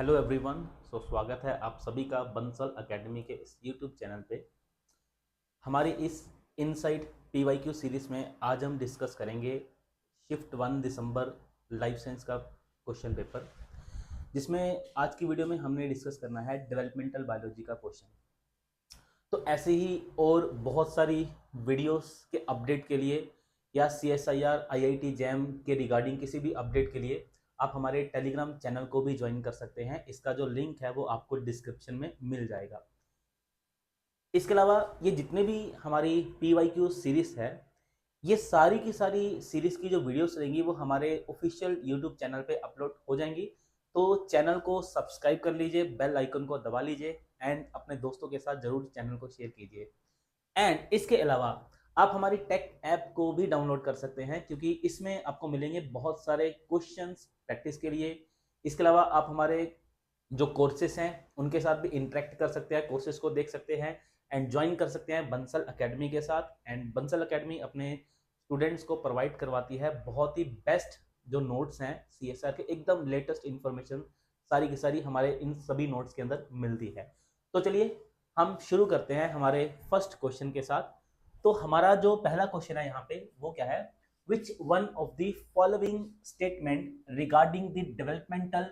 Hello everyone. स्वागत है आप सभी का बंसल एकेडमी के इस यूट्यूब चैनल पे। हमारी इस इनसाइट पीवाईक्यू सीरीज में आज हम डिस्कस करेंगे शिफ्ट 1 दिसंबर लाइफ साइंस का क्वेश्चन पेपर, जिसमें आज की वीडियो में हमने डिस्कस करना है डेवलपमेंटल बायोलॉजी का क्वेश्चन। तो ऐसे ही और बहुत सारी वीडियोस के अपडेट के लिए या CSIR IIT जैम के रिगार्डिंग किसी भी अपडेट के लिए आप हमारे टेलीग्राम चैनल को भी ज्वाइन कर सकते हैं। इसका जो लिंक है वो आपको डिस्क्रिप्शन में मिल जाएगा। इसके अलावा ये जितने भी हमारी PYQ सीरीज है, ये सारी की सारी सीरीज की जो वीडियोस रहेंगी वो हमारे ऑफिशियल यूट्यूब चैनल पे अपलोड हो जाएंगी। तो चैनल को सब्सक्राइब कर लीजिए, बेल आइकन को दबा लीजिए एंड अपने दोस्तों के साथ जरूर चैनल को शेयर कीजिए। एंड इसके अलावा आप हमारी टेक ऐप को भी डाउनलोड कर सकते हैं, क्योंकि इसमें आपको मिलेंगे बहुत सारे क्वेश्चंस प्रैक्टिस के लिए। इसके अलावा आप हमारे जो कोर्सेस हैं उनके साथ भी इंटरेक्ट कर सकते हैं, कोर्सेज को देख सकते हैं एंड ज्वाइन कर सकते हैं बंसल एकेडमी के साथ। एंड बंसल एकेडमी अपने स्टूडेंट्स को प्रोवाइड करवाती है बहुत ही बेस्ट जो नोट्स हैं CSR के, एकदम लेटेस्ट इंफॉर्मेशन सारी की सारी हमारे इन सभी नोट्स के अंदर मिलती है। तो चलिए हम शुरू करते हैं हमारे फर्स्ट क्वेश्चन के साथ। तो हमारा जो पहला क्वेश्चन है यहाँ पे वो क्या है, which one of the following statement regarding the developmental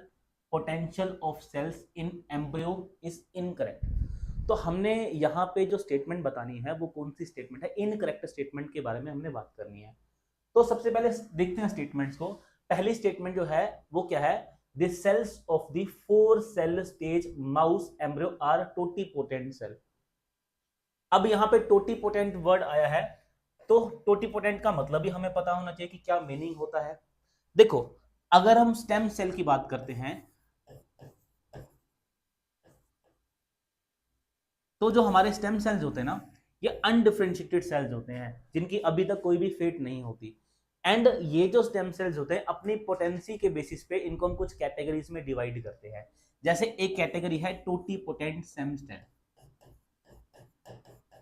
potential of cells in embryo is incorrect. तो हमने यहाँ पे जो स्टेटमेंट बतानी है वो कौन सी स्टेटमेंट है, इनकरेक्ट स्टेटमेंट के बारे में हमने बात करनी है। तो सबसे पहले देखते हैं स्टेटमेंट्स को। पहली स्टेटमेंट जो है वो क्या है, the cells of the 4 cell stage mouse embryo are totipotent cell. अब यहाँ पे टोटीपोटेंट वर्ड आया है, तो टोटीपोटेंट का मतलब भी हमें पता होना चाहिए कि क्या मीनिंग होता है। देखो, अगर हम स्टेम सेल की बात करते हैं तो जो हमारे स्टेम सेल्स होते हैं ना, ये अनडिफरेंशिएटेड सेल्स होते हैं जिनकी अभी तक कोई भी फेट नहीं होती। एंड ये जो स्टेम सेल्स होते हैं अपनी पोटेंसी के बेसिस पे इनको हम कुछ कैटेगरीज में डिवाइड करते हैं। जैसे एक कैटेगरी है totipotent stem cell,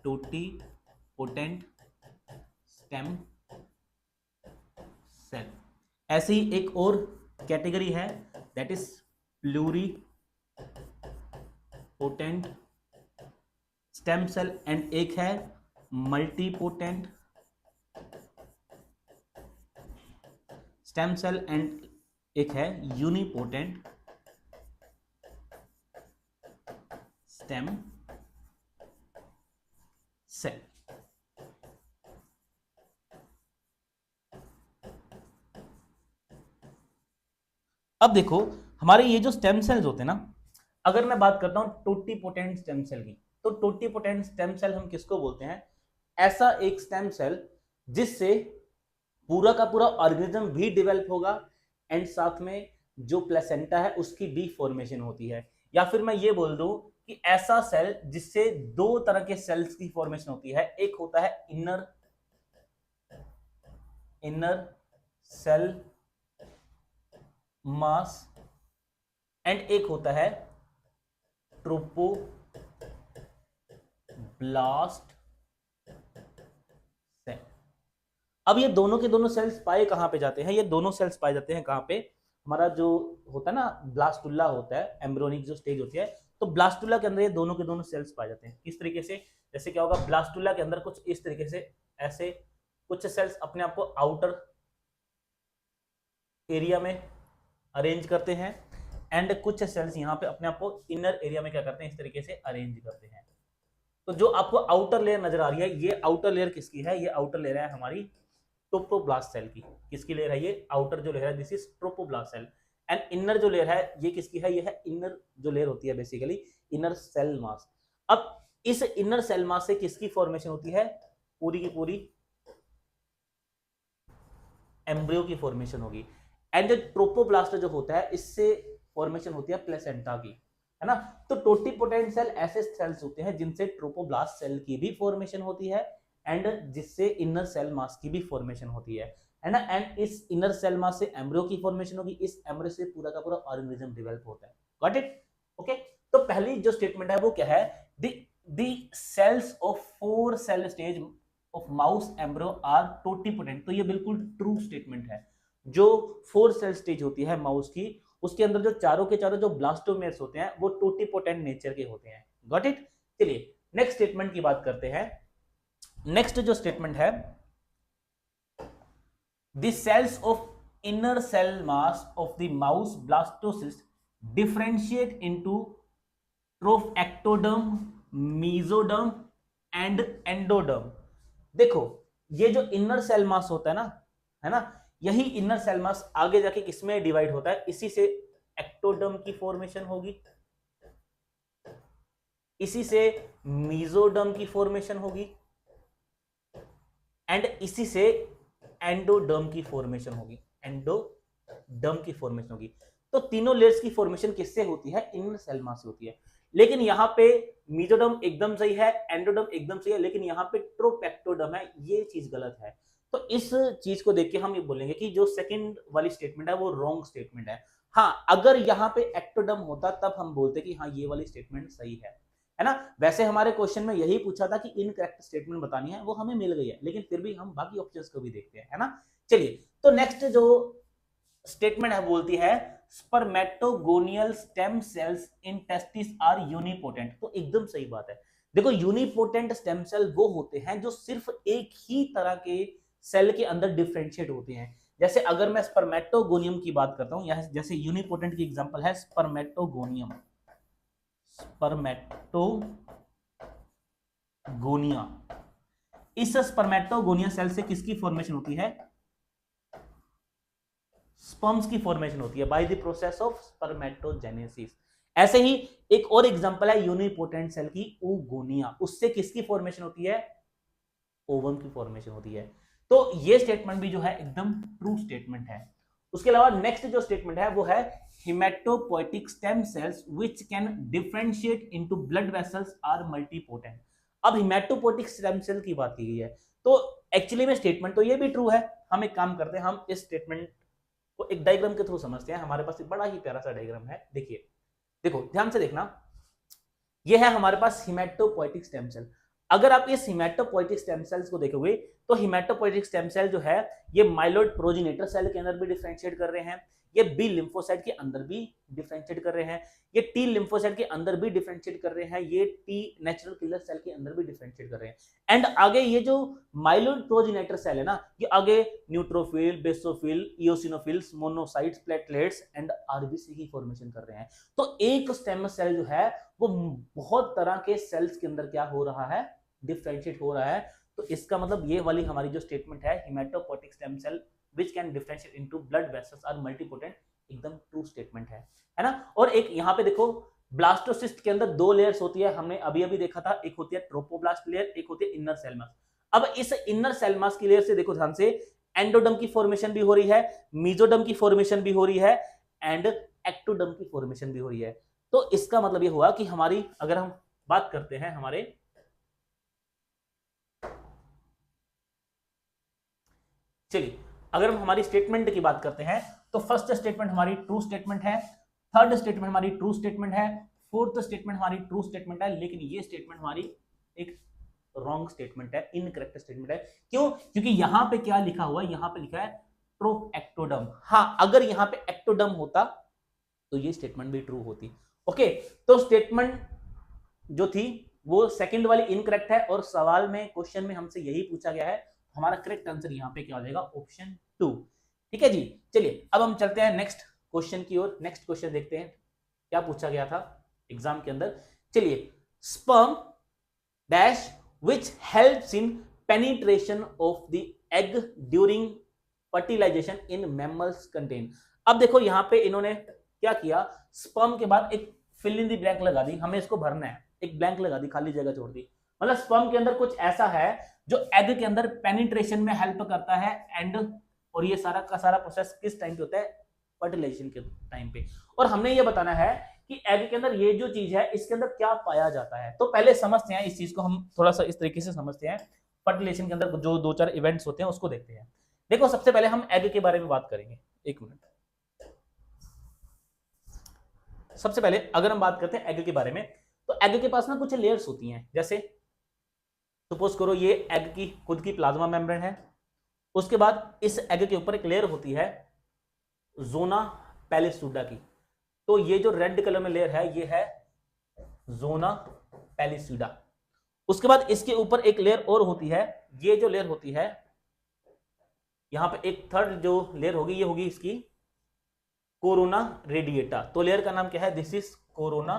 totipotent stem cell. ऐसे ही एक और कैटेगरी है that is pluripotent stem cell, and एक है मल्टीपोटेंट स्टेम सेल, एंड एक है यूनिपोटेंट स्टेम सेल। अब देखो, हमारे ये जो स्टेम सेल्स होते हैं ना, अगर मैं बात करता हूं टोटीपोटेंट स्टेम सेल की, तो टोटीपोटेंट स्टेम सेल हम किसको बोलते हैं, ऐसा एक स्टेम सेल जिससे पूरा का पूरा ऑर्गेनिज्म भी डेवलप होगा एंड साथ में जो प्लेसेंटा है उसकी भी फॉर्मेशन होती है। या फिर मैं ये बोल दूं कि ऐसा सेल जिससे 2 तरह के सेल्स की फॉर्मेशन होती है। एक होता है इनर सेल मास एंड एक होता है ट्रोपोब्लास्ट सेल। अब ये दोनों के दोनों सेल्स पाए कहां पे जाते हैं, ये दोनों सेल्स पाए जाते हैं कहां पे, हमारा जो होता है ना ब्लास्टुला होता है, एम्ब्रियोनिक जो स्टेज होती है, तो ब्लास्टुला के अंदर ये दोनों के दोनों सेल्स पाए जाते हैं। किस तरीके से, जैसे क्या होगा, ब्लास्टुला के अंदर कुछ इस तरीके से ऐसे कुछ सेल्स अपने आप को आउटर एरिया में अरेंज करते हैं एंड कुछ सेल्स यहाँ पे अपने आप को इनर एरिया में क्या करते हैं, इस तरीके से अरेंज करते हैं। तो जो आपको आउटर लेयर नजर आ रही है, ये आउटर लेयर किसकी है, ये आउटर लेयर है हमारी ट्रोपोब्लास्ट सेल की। किसकी लेयर है ये, आउटर जो लेयर है this is trophoblast cell. And inner जो लेयर है ये किसकी है, ये है इनर जो लेयर होती है बेसिकली इनर सेल मास। अब इस इनर सेल मास से किसकी फॉर्मेशन होती है, पूरी की पूरी एम्ब्रियो की फॉर्मेशन होगी। एंड जो ट्रोपोब्लास्ट जो होता है इससे फॉर्मेशन होती है प्लेसेंटा की, है ना। तो टोटीपोटेंट सेल ऐसे सेल्स होते हैं जिनसे ट्रोपोब्लास्ट सेल की भी फॉर्मेशन होती है एंड जिससे इनर सेल मास की भी फॉर्मेशन होती है ना। एंड इस इनर सेल मास से एम्ब्रियो की फॉर्मेशन होगी, इस एम्ब्रियो से पूरा का पूरा ऑर्गेनिज्म डेवलप होता है। Got it, okay. तो पहली जो स्टेटमेंट है वो क्या है, the cells of 4 cell stage of mouse embryo are totipotent. तो ये बिल्कुल ट्रू स्टेटमेंट है। जो 4 सेल स्टेज होती है माउस की उसके अंदर जो चारों के चारों जो ब्लास्टोमेर्स होते हैं वो टोटिपोटेंट नेचर के होते हैं। Got it. चलिए नेक्स्ट स्टेटमेंट की बात करते हैं। नेक्स्ट जो स्टेटमेंट है, the cells of inner cell mass of the mouse blastocyst differentiate into trophectoderm, mesoderm and endoderm. देखो ये जो इनर सेल मास होता है ना, यही इनर सेल मास आगे जाके किसमें डिवाइड होता है, इसी से एक्टोडर्म की फॉर्मेशन होगी, इसी से मेसोडर्म की फॉर्मेशन होगी एंड इसी से एंडोडर्म की फॉर्मेशन होगी, एंडोडर्म की फॉर्मेशन होगी। तो तीनों लेयर्स की फॉर्मेशन किससे होती है, इनर सेल मास से होती है। लेकिन यहां पे मेसोडर्म एकदम सही है, एंडोडर्म एकदम सही है, लेकिन यहां पे ट्रोपेक्टोडर्म है, ये चीज गलत है। तो इस चीज को देख के हम ये बोलेंगे कि जो सेकंड वाली स्टेटमेंट है वो रॉन्ग स्टेटमेंट है। हाँ, अगर यहाँ पे एक्टोडर्म होता तब हम बोलते कि हाँ ये वाली स्टेटमेंट सही है ना। वैसे हमारे क्वेश्चन में यही पूछा था कि इनकरेक्ट स्टेटमेंट बतानी है, वो हमें मिल गई है, लेकिन फिर भी हम बाकी ऑप्शंस को भी देखते हैं, है ना। चलिए तो नेक्स्ट जो स्टेटमेंट है बोलती है spermatogonial stem cells in testis are unipotent. तो एकदम सही बात है। देखो यूनिपोटेंट स्टेम सेल वो होते हैं जो सिर्फ एक ही तरह के सेल के अंदर डिफरेंशिएट होते हैं। जैसे अगर मैं स्पर्मेटोगोनियम की बात करता हूं, जैसे यूनिपोटेंट की एग्जांपल है स्पर्मेटोगोनियम, स्पर्मेटोगोनिया। इस स्पर्मेटोगोनिया सेल से किसकी फॉर्मेशन होती है, स्पर्म्स की फॉर्मेशन होती है by the process of spermatogenesis. ऐसे ही एक और एग्जांपल है यूनिपोटेंट सेल की, ओगोनिया, उससे किसकी फॉर्मेशन होती है, ओवम की फॉर्मेशन होती है। तो ये स्टेटमेंट भी जो है एकदम ट्रू स्टेटमेंट है। उसके अलावा नेक्स्ट जो स्टेटमेंट है वो है haematopoietic stem cells which can differentiate into blood vessels are multipotent. अब हेमेटोपोएटिक स्टेम सेल की बात की गई है, तो एक्चुअली में स्टेटमेंट तो ये भी ट्रू है। हम एक काम करते हैं, हम इस स्टेटमेंट को एक डायग्राम के थ्रू समझते हैं। हमारे पास एक बड़ा ही प्यारा सा डायग्राम है, देखिए, देखो ध्यान से देखना। ये है हमारे पास हेमेटोपोएटिक स्टेम सेल। अगर आप इस हेमेटोपोएटिक स्टेम सेल्स को देखोगे तो हेमेटोपोएटिक स्टेम सेल जो है ये माइलोइड प्रोजेनेटर सेल के अंदर भी डिफरेंशिएट कर रहे हैं, ये बी लिम्फोसाइट के अंदर भी डिफरेंशिएट कर रहे हैं, ये टी लिम्फोसाइट के अंदर भी डिफरेंशिएट कर रहे हैं, ये टी नेचुरल किलर सेल के अंदर भी डिफरेंशिएट कर रहे हैं। एंड आगे ये जो माइलोइड प्रोजेनेटर सेल है ना, ये आगे neutrophil, basophil, eosinophils, monocytes, platelets and RBC की फॉर्मेशन कर रहे हैं। तो एक स्टेम सेल जो है वो बहुत तरह के सेल्स के अंदर क्या हो रहा है, डिफरेंशिएट हो रहा है। तो इसका मतलब ये वाली हमारी जो स्टेटमेंट है haematopoietic stem cell which can differentiate into blood vessels are multipotent, एकदम ट्रू स्टेटमेंट है ना। और एक यहाँ पे देखो ब्लास्टोसिस्ट के अंदर दो लेयर्स होती है, हमने अभी अभी देखा था, एक होती है ट्रोपोब्लास्ट लेयर, एक होती है इनर सेल मास। अब इस इनर सेल मास की लेयर से देखो ध्यान से, एंडोडर्म की फॉर्मेशन भी हो रही है, मेसोडर्म की फॉर्मेशन भी हो रही है एंड एक्टोडर्म की फॉर्मेशन भी हो रही है। तो इसका मतलब ये हुआ कि हमारी, अगर हम बात करते हैं हमारे, चलिए अगर हम हमारी स्टेटमेंट की बात करते हैं तो फर्स्ट स्टेटमेंट हमारी ट्रू स्टेटमेंट है, थर्ड स्टेटमेंट हमारी ट्रू स्टेटमेंट है, फोर्थ स्टेटमेंट हमारी ट्रू स्टेटमेंट है, लेकिन ये स्टेटमेंट हमारी एक रॉन्ग स्टेटमेंट है, इनकरेक्ट स्टेटमेंट है। क्यों? क्योंकि यहां पे क्या लिखा हुआ है, यहां पे लिखा है ट्रोएक्टोडर्म। हाँ, अगर यहां पे एक्टोडर्म होता तो ये स्टेटमेंट भी ट्रू होती। ओके, तो स्टेटमेंट जो थी वो सेकंड वाली इनकरेक्ट है, और सवाल में, क्वेश्चन में हमसे यही पूछा गया है, हमारा करेक्ट आंसर यहाँ पे क्या हो जाएगा, ऑप्शन 2। ठीक है जी। चलिए अब हम चलते हैं नेक्स्ट क्वेश्चन की ओर। नेक्स्ट क्वेश्चन देखते हैं क्या पूछा गया था एग्जाम के अंदर। चलिए, sperm dash which helps in penetration of the egg during fertilisation in mammals contain. अब देखो यहां पे इन्होंने क्या किया, स्पर्म के बाद एक फिल इन द ब्लैंक लगा दी, हमें इसको भरना है, एक ब्लैंक लगा दी, खाली जगह छोड़ दी। मतलब स्पर्म के अंदर कुछ ऐसा है जो एग के अंदर पेनिट्रेशन में हेल्प करता है एंड, और ये सारा का सारा प्रोसेस किस टाइम पे होता है, फर्टिलाइजेशन के टाइम पे। और हमने ये बताना है कि एग के अंदर ये जो चीज है इसके अंदर क्या पाया जाता है। तो पहले समझते हैं इस चीज को, हम थोड़ा सा इस तरीके से समझते हैं। फर्टिलाइजेशन के अंदर जो दो चार इवेंट्स होते हैं उसको देखते हैं। देखो सबसे पहले हम एग के बारे में बात करेंगे, एक मिनट। सबसे पहले अगर हम बात करते हैं एग के बारे में, तो एग के पास ना कुछ लेयर्स होती हैं। जैसे सपोज करो ये एग की खुद की प्लाज्मा मेम्ब्रेन है, उसके बाद इस एग के ऊपर एक लेयर होती है जोना पैलिसुडा की। तो ये जो रेड कलर में लेयर है ये है जोना पैलिसुडा। उसके बाद इसके ऊपर एक लेयर और होती है, ये जो लेयर होती है यहां पे एक थर्ड जो लेयर होगी ये होगी इसकी कोरोना रेडिएटा। तो लेयर का नाम क्या है, this is corona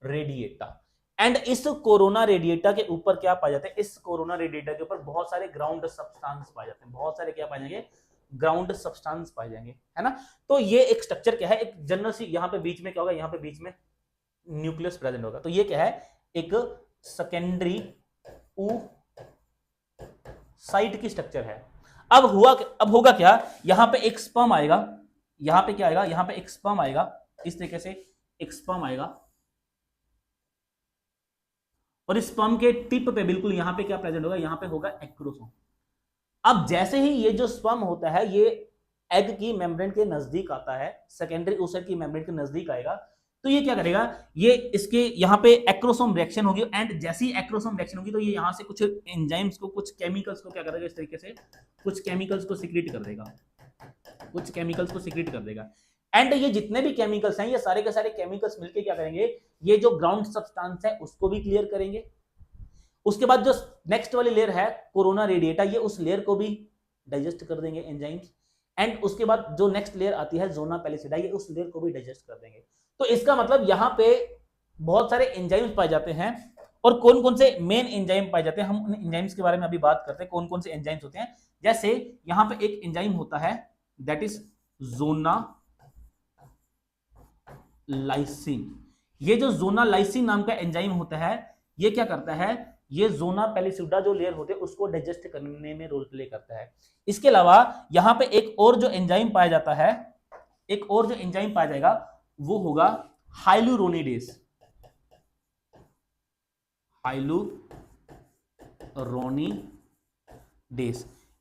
radiata. And इस कोरोना रेडिएटा के ऊपर क्या पाए जाते हैं, इस कोरोना रेडिएटा के ऊपर बहुत सारे ग्राउंड सब्सटेंस पाए जाते हैं, बहुत सारे क्या पाए जाएंगे, ग्राउंड सब्सटेंस पाए जाएंगे, है ना। तो ये एक स्ट्रक्चर क्या है, एक जनरल सी, यहां पे बीच में क्या होगा, यहां पे बीच में न्यूक्लियस प्रेजेंट होगा। तो ये क्या है, एक सेकेंडरी साइट की स्ट्रक्चर है। अब होगा क्या, यहां पे एक स्पर्म आएगा, यहां पे क्या आएगा, यहां पे एक स्पर्म आएगा, इस तरीके से एक स्पर्म आएगा, और इस स्पर्म के टिप पे बिल्कुल यहां पे क्या प्रेजेंट होगा, यहां पे होगा एक्रोसोम। अब जैसे ही ये जो स्पर्म होता है ये एग की मेम्ब्रेन के नजदीक आता है, सेकेंडरी ओसाइट की मेम्ब्रेन के नजदीक आएगा, तो ये क्या करेगा, ये इसके यहाँ पे एक्रोसोम रिएक्शन होगी, एंड जैसी एक्रोसोम रिएक्शन होगी तो ये यहाँ से कुछ एंजाइम्स को, कुछ केमिकल्स को क्या करेगा, इस तरीके से कुछ केमिकल्स को सीक्रेट कर देगा, कुछ केमिकल्स को सीक्रेट कर देगा। एंड ये जितने भी केमिकल्स हैं ये सारे के सारे केमिकल्स मिलके क्या करेंगे, ये जो ग्राउंड सब्सटेंस है उसको भी क्लियर करेंगे। उसके बाद जो नेक्स्ट वाली लेयर है कोरोना रेडिएटा, ये उस लेयर को भी डाइजेस्ट कर देंगे एंजाइम्स। एंड उसके बाद जो नेक्स्ट लेयर आती है जोना पैलिसुडा, ये उस लेयर को भी डाइजेस्ट कर देंगे। तो इसका मतलब यहां पे बहुत सारे एंजाइम्स पाए जाते हैं, और कौन कौन से मेन एंजाइम पाए जाते हैं, हम उन एंजाइम्स के बारे में अभी बात करते हैं, कौन कौन से एंजाइम्स होते हैं। जैसे यहां पे एक एंजाइम होता है दैट इज जोना लाइसिन। ये जो जोना लाइसिन नाम का एंजाइम होता है ये क्या करता है, ये जोना पैलिसुडा जो लेयर होते हैं उसको डाइजेस्ट करने में रोल प्ले करता है। इसके अलावा यहां पे एक और जो एंजाइम पाया जाता है, एक और जो एंजाइम पाया जाएगा वो होगा हाइलुरोनिडेज। हाइलुरोनिडेज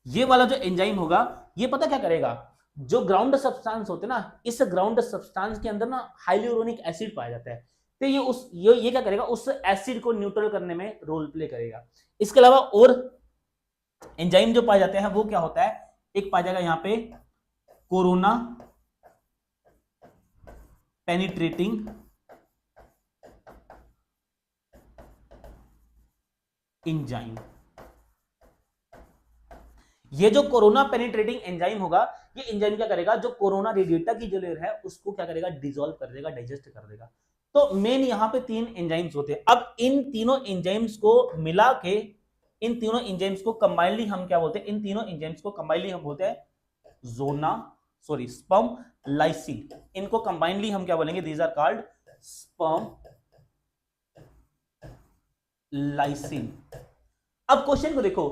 ये वाला जो एंजाइम होगा ये पता क्या करेगा, जो ग्राउंड सब्सटेंस होते हैं ना, इस ग्राउंड सब्सटेंस के अंदर ना हाइलुरोनिक एसिड पाया जाता है, तो ये क्या करेगा, उस एसिड को न्यूट्रल करने में रोल प्ले करेगा। इसके अलावा और एंजाइम जो पाए जाते हैं वो क्या होता है, एक पाया जाएगा यहां पे कोरोना पेनिट्रेटिंग एंजाइम। ये जो कोरोना पेनिट्रेटिंग एंजाइम होगा, ये एंजाइम क्या करेगा, जो कोरोना रेडिएटा की जो लेयर है उसको क्या करेगा, डिसॉल्व कर देगा, डाइजेस्ट कर देगा। तो मेन यहां पे 3 एंजाइम्स होते हैं। अब इन तीनों एंजाइम्स को मिला के, इन तीनों एंजाइम्स को कंबाइनली हम क्या बोलते हैं, इन तीनों एंजाइम्स को कंबाइनली हम बोलते हैं स्पर्म लाइसिन। इनको कंबाइनली हम क्या बोलेंगे, these are called sperm lysin. अब क्वेश्चन को देखो,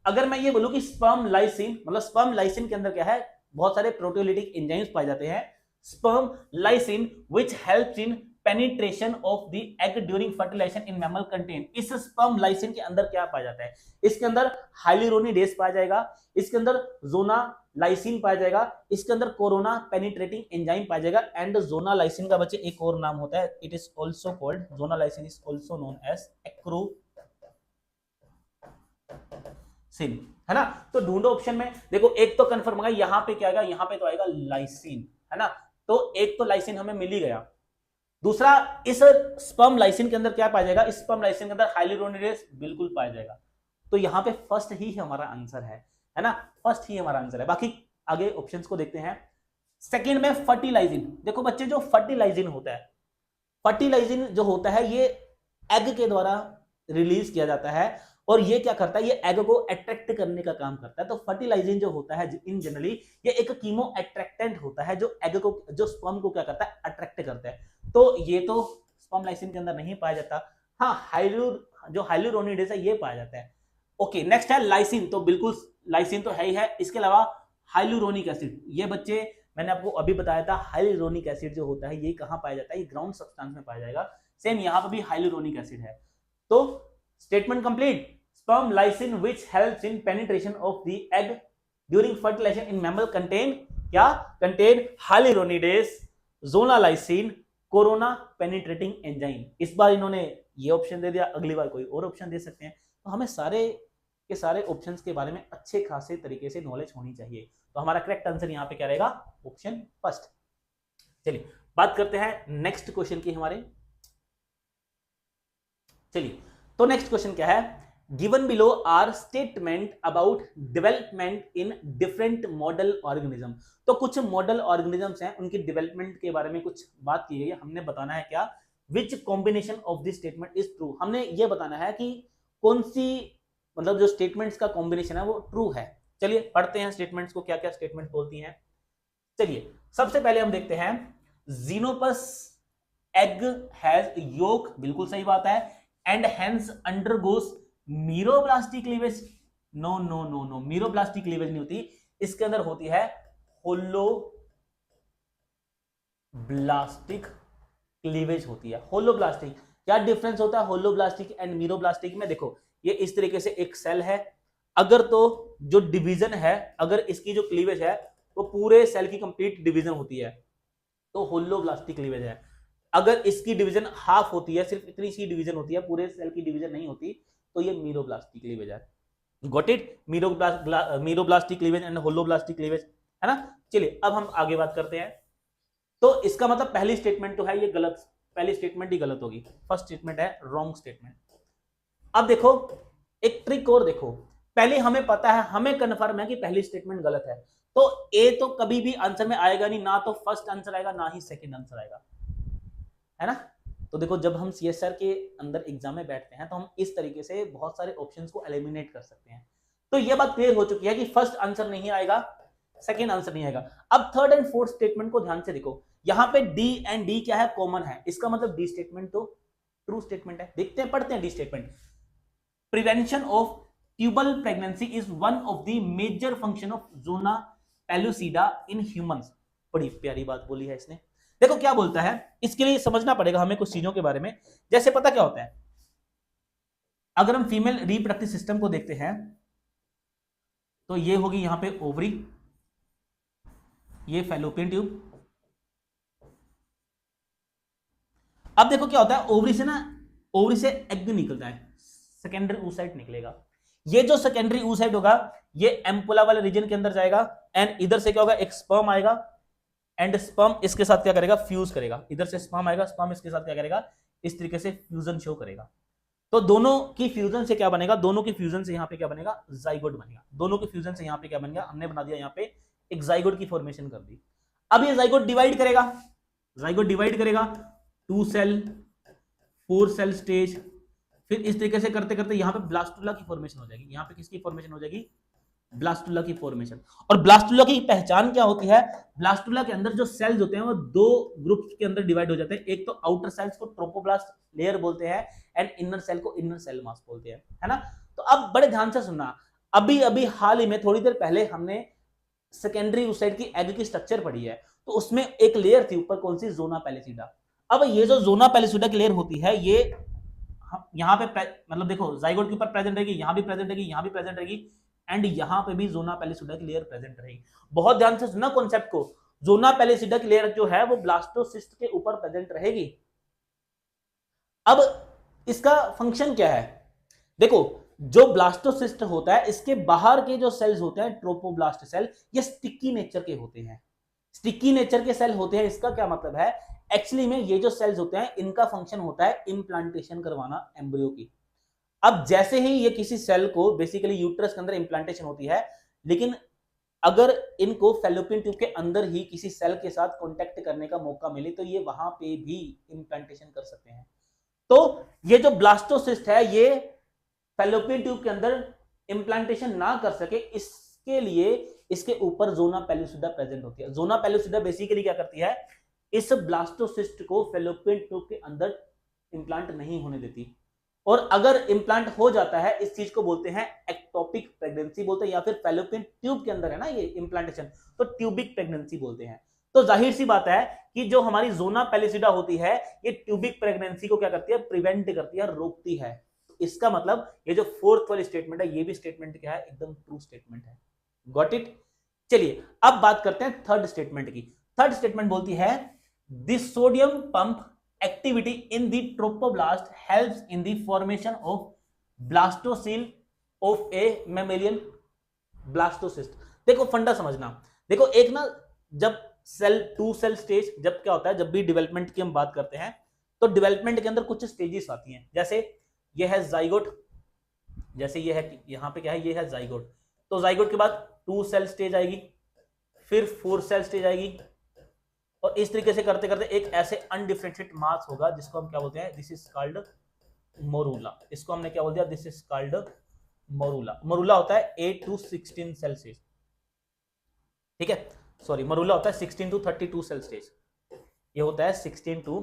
अगर मैं ये बोलूं कि स्पर्म लाइसिन, मतलब स्पर्म लाइसिन के अंदर क्या है, बहुत सारे प्रोटियोलिटिक एंजाइम्स पाए जाते हैं। Sperm lysin which helps in penetration of the egg during fertilisation in mammal contain. इस स्पर्म लाइसिन के अंदर क्या पाया जाता है, इसके अंदर हाइलुरोनिडेज पाया जाएगा, इसके अंदर जोना लाइसिन पाया जाएगा, इसके अंदर कोरोना पेनिट्रेटिंग एंजाइम पाया जाएगा। एंड जोना लाइसिन का बच्चे एक और नाम होता है, it is also called, zona lysin is also known as acrosin, है ना। तो ढूंढो ऑप्शन में, देखो एक तो कंफर्म होगा, यहां पे क्या आएगा, यहां पे तो आएगा लाइसिन, है ना। तो एक तो लाइसिन हमें मिल ही गया। दूसरा, इस स्पर्म लाइसिन के अंदर क्या पाया जाएगा, इस स्पर्म लाइसिन के अंदर हाइलुरोनिडेज बिल्कुल पाया जाएगा। तो यहां पे फर्स्ट ही हमारा आंसर है ना, फर्स्ट ही हमारा आंसर है। बाकी आगे ऑप्शंस को देखते हैं। सेकंड में फर्टिलाइजिन। देखो बच्चे, जो फर्टिलाइजिन होता है, फर्टिलाइजिन जो होता है ये एग के द्वारा रिलीज किया जाता है, और ये क्या करता है, ये एग को अट्रैक्ट करने का काम करता है। तो फर्टिलाइजिन जो होता है इन जनरली ये एक कीमो अट्रैक्टेंट होता है, जो एग को, जो स्पर्म को क्या करता है, अट्रैक्ट करता है। तो ये तो स्पर्म लाइसिन के अंदर नहीं पाया जाता। हाँ, जो हाइलुरोनिडेज है ये पाया जाता है। ओके, नेक्स्ट है लाइसिन। तो बिल्कुल लाइसिन तो है ही है। इसके अलावा हाइलुरोनिक एसिड, ये बच्चे मैंने आपको अभी बताया था, हाइलुरोनिक एसिड जो होता है ये कहां पाया जाता है, ये ग्राउंड सब्सटेंस में पाया जाएगा। सेम यहां पर भी हाइलुरोनिक एसिड है। तो statement complete. Sperm lysine which helps in penetration of the egg during fertilization in mammal contain क्या, contain hyaluronides, zona lysine, corona penetrating enzyme। इस बार इन्होंने ये ऑप्शन दे दिया, अगली बार कोई और ऑप्शन दे सकते हैं। तो हमें सारे के सारे ऑप्शंस के बारे में अच्छे खासे तरीके से नॉलेज होनी चाहिए। तो हमारा करेक्ट आंसर यहाँ पे क्या रहेगा, ऑप्शन फर्स्ट। चलिए बात करते हैं नेक्स्ट क्वेश्चन की हमारे। चलिए तो नेक्स्ट क्वेश्चन क्या है, given below are statement about development in different model organism. तो कुछ मॉडल ऑर्गेनिजम्स हैं, उनकी डेवलपमेंट के बारे में कुछ बात की गई है। हमने बताना है क्या, which combination of this statement is true. हमने ये बताना है कि कौन सी मतलब जो स्टेटमेंट्स का कॉम्बिनेशन है वो ट्रू है। चलिए पढ़ते हैं स्टेटमेंट्स को, क्या क्या स्टेटमेंट बोलती हैं। चलिए सबसे पहले हम देखते हैं, जीनोपस एग हैज योक, बिल्कुल सही बात है, and hence undergoes meroblastic cleavage. No no no no, meroblastic cleavage नहीं होती, इसके अंदर होती है होलोब्लास्टिक क्लीवेज होती है। होलोब्लास्टिक, क्या डिफरेंस होता है होलोब्लास्टिक एंड मीरोब्लास्टिक में? देखो ये इस तरीके से एक सेल है, अगर तो जो डिवीजन है, अगर इसकी जो क्लीवेज है वो पूरे सेल की कंप्लीट डिवीजन होती है तो होलोब्लास्टिक क्लीवेज है। अगर इसकी डिवीजन हाफ होती है, सिर्फ इतनी सी डिवीजन होती है, पूरे सेल की डिवीजन नहीं होती, तो ये मीरोब्लास्टिक क्लीवेज है। Got it? Meroblastic cleavage and holoblastic cleavage, है ना। चलिए अब हम आगे बात करते हैं। तो इसका मतलब पहली स्टेटमेंट तो है ये गलत, पहली स्टेटमेंट ही गलत होगी, फर्स्ट स्टेटमेंट है रॉन्ग स्टेटमेंट। अब देखो एक ट्रिक और देखो, पहले हमें पता है, हमें कन्फर्म है कि पहली स्टेटमेंट गलत है, तो ए तो कभी भी आंसर में आएगा नहीं, ना तो फर्स्ट आंसर आएगा ना ही सेकंड आंसर आएगा, है ना। तो देखो जब हम सीएसआर के अंदर एग्जाम में बैठते हैं तो हम इस तरीके से बहुत सारे ऑप्शंस को एलिमिनेट कर सकते हैं। तो ये बात क्लियर हो चुकी है कि फर्स्ट आंसर नहीं आएगा, सेकंड आंसर नहीं आएगा। अब थर्ड एंड फोर्थ स्टेटमेंट को ध्यान से देखो, यहां पे डी एंड डी क्या है, कॉमन है, इसका मतलब डी स्टेटमेंट तो ट्रू स्टेटमेंट है। देखते हैं, पढ़ते हैं D statement. Prevention of tubal pregnancy is one of the major function of zona pellucida in humans. बड़ी प्यारी बात बोली है इसने। देखो क्या बोलता है, इसके लिए समझना पड़ेगा हमें कुछ चीजों के बारे में। जैसे पता क्या होता है, अगर हम फीमेल रिप्रोडक्टिव सिस्टम को देखते हैं तो ये होगी यहां पे ओवरी, ये फैलोपियन ट्यूब। अब देखो क्या होता है, ओवरी से ना, ओवरी से एग निकलता है, सेकेंडरी oocyte निकलेगा। ये जो सेकेंडरी oocyte होगा ये एम्पुला वाले रीजन के अंदर जाएगा, एंड इधर से क्या होगा, एक स्पर्म आएगा, एंड स्पर्म इसके साथ क्या करेगा, फ्यूज करेगा। इधर से स्पर्म आएगा, स्पर्म इसके साथ क्या करेगा, इस तरीके से फ्यूजन शो करेगा। तो दोनों की फ्यूजन से क्या बनेगा, दोनों की फ्यूजन से यहां पे क्या बनेगा, जाइगोट बनेगा। दोनों की फ्यूजन से यहां पे क्या बनेगा, हमने बना दिया यहां पे एक जाइगोट की फॉर्मेशन कर दी। अब ये जाइगोट डिवाइड करेगा, जाइगोट डिवाइड करेगा 2 सेल 4 सेल स्टेज, फिर इस तरीके से करते करते यहां पे ब्लास्टुला की फॉर्मेशन हो जाएगी। यहां पे किसकी फॉर्मेशन हो जाएगी, ब्लास्टुला की फॉर्मेशन। और ब्लास्टुला की पहचान क्या होती है, ब्लास्टुला के अंदर जो सेल्स होते हैं वो 2 ग्रुप्स के अंदर डिवाइड हो जाते हैं। एक तो आउटर सेल्स को ट्रोपोब्लास्ट लेयर बोलते हैं, एंड इनर सेल को इनर सेल मास बोलते हैं, है ना। तो अब बड़े ध्यान से सुनना, अभी अभी हाल ही में थोड़ी देर पहले हमने सेकेंडरी oocyte की एग की स्ट्रक्चर पढ़ी है, तो उसमें एक लेयर थी ऊपर, कौन सी, जोना पेलिसिडा। अब ये जो जोना पेलिसिडा की लेयर होती है, ये यहाँ पे मतलब देखो जाइगोट के ऊपर प्रेजेंट रहेगी, यहाँ भी प्रेजेंट रहेगी, यहाँ भी प्रेजेंट रहेगी, एंड यहाँ पे भी जोना पेलिसिडा की लेयर प्रेजेंट रहेगी। बहुत ध्यान से सुनना कॉन्सेप्ट को, जोना पेलिसिडा की लेयर जो है वो ब्लास्टोसिस्ट के ऊपर प्रेजेंट रहेगी। अब इसका फंक्शन क्या है, देखो जो ब्लास्टोसिस्ट होता है इसके बाहर के जो सेल्स होते हैं ट्रोपोब्लास्ट सेल, ये स्टिकी नेचर के होते हैं, स्टिकी नेचर के सेल होते हैं। इसका क्या मतलब है, एक्चुअली में ये जो सेल्स होते हैं इनका फंक्शन होता है इम्प्लांटेशन करवाना एम्ब्रियो की। अब जैसे ही ये किसी सेल को, बेसिकली यूट्रस के अंदर इम्प्लांटेशन होती है, लेकिन अगर इनको फैलोपियन ट्यूब के अंदर ही किसी सेल के साथ कांटेक्ट करने का मौका मिले तो ये वहां पे भी इम्प्लांटेशन कर सकते हैं। तो ये जो ब्लास्टोसिस्ट है ये फैलोपियन ट्यूब के अंदर इम्प्लांटेशन ना कर सके, इसके लिए इसके ऊपर जोना पेलिसिडा प्रेजेंट होती है। जोना पेलिसिडा बेसिकली क्या करती है, इस ब्लास्टोसिस्ट को फैलोपियन ट्यूब के अंदर इंप्लांट नहीं होने देती, और अगर इंप्लांट हो जाता है इस चीज को बोलते हैं एक्टोपिक प्रेगनेंसी बोलते हैं, या फिर फैलोपियन ट्यूब के अंदर है ना ये इंप्लांटेशन, तो ट्यूबिक प्रेगनेंसी बोलते हैं। तो जाहिर सी बात है कि जो हमारी जोना पेलिसिडा होती है ये ट्यूबिक प्रेगनेंसी को क्या करती है, प्रिवेंट करती है, रोकती है। तो इसका मतलब ये जो फोर्थ वाली स्टेटमेंट है ये भी स्टेटमेंट क्या है, एकदम ट्रू स्टेटमेंट है। Got it? चलिए अब बात करते हैं थर्ड स्टेटमेंट की। थर्ड स्टेटमेंट बोलती है the sodium pump activity in the trophoblast helps in the formation of blastocoel of A mammalian blastocyst. देखो फंडा समझना, देखो एक ना जब सेल टू सेल स्टेज, जब क्या होता है, जब भी डेवलपमेंट की हम बात करते हैं तो डेवलपमेंट के अंदर कुछ स्टेजेस आती हैं, जैसे ये है जाइगोट, जैसे ये है, यहां पे क्या है, ये है जाइगोट, तो जाइगोट के बाद टू सेल स्टेज आएगी, फिर फोर सेल स्टेज आएगी, और इस तरीके से करते करते एक ऐसे अनडिफरेंशिएट मास होगा जिसको हम क्या बोलते हैं, दिस इज कॉल्ड मोरूला। इसको हमने क्या बोल दिया, this is called morula. Morula होता है 8 to 16 सेल स्टेज, ठीक है, सॉरी मोरूला होता है 16 to 32 सेल स्टेज, ये होता है 16 to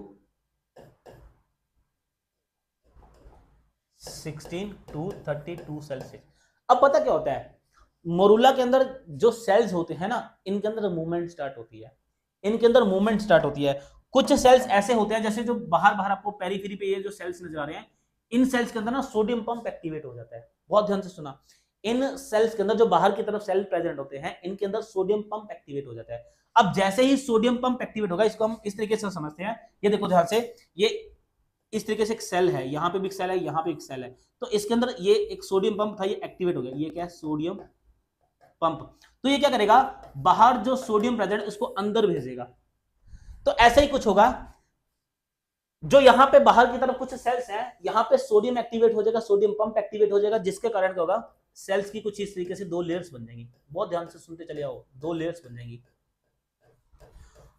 32 सेल स्टेज। अब पता क्या होता है, मोरूला के अंदर जो सेल्स होते हैं ना, इनके अंदर मूवमेंट स्टार्ट होती है, इनके अंदर मूवमेंट स्टार्ट होती है। कुछ सेल्स ऐसे होते हैं, जैसे जो बाहर बाहर आपको पेरीफेरी पे ये जो सेल्स नजर आ रहे हैं, इन सेल्स के अंदर ना सोडियम पंप एक्टिवेट हो जाता है। बहुत ध्यान से सुना, इन सेल्स के अंदर जो बाहर की तरफ सेल प्रेजेंट होते हैं, इनके अंदर सोडियम पंप एक्टिवेट हो जाता है। अब जैसे ही सोडियम पंप एक्टिवेट होगा, इसको हम इस तरीके से समझते हैं, ये देखो ध्यान से, ये इस तरीके से एक सेल है, यहां पे भी एक सेल है, यहां पे एक सेल है, तो इसके अंदर ये एक सोडियम पंप था, ये एक्टिवेट हो गया, ये क्या है, सोडियम पंप। तो ये क्या करेगा, बाहर जो सोडियम प्रेजेंट उसको अंदर भेजेगा। तो ऐसा ही कुछ होगा, जो यहां पे बाहर की तरफ कुछ सेल्स हैं, यहां पे सोडियम एक्टिवेट हो जाएगा, सोडियम पंप एक्टिवेट हो जाएगा, जिसके कारण क्या होगा, सेल्स की कुछ इस तरीके से दो लेयर्स बन जाएंगी। बहुत ध्यान से सुनते चले आओ, दो लेयर्स बन जाएंगी।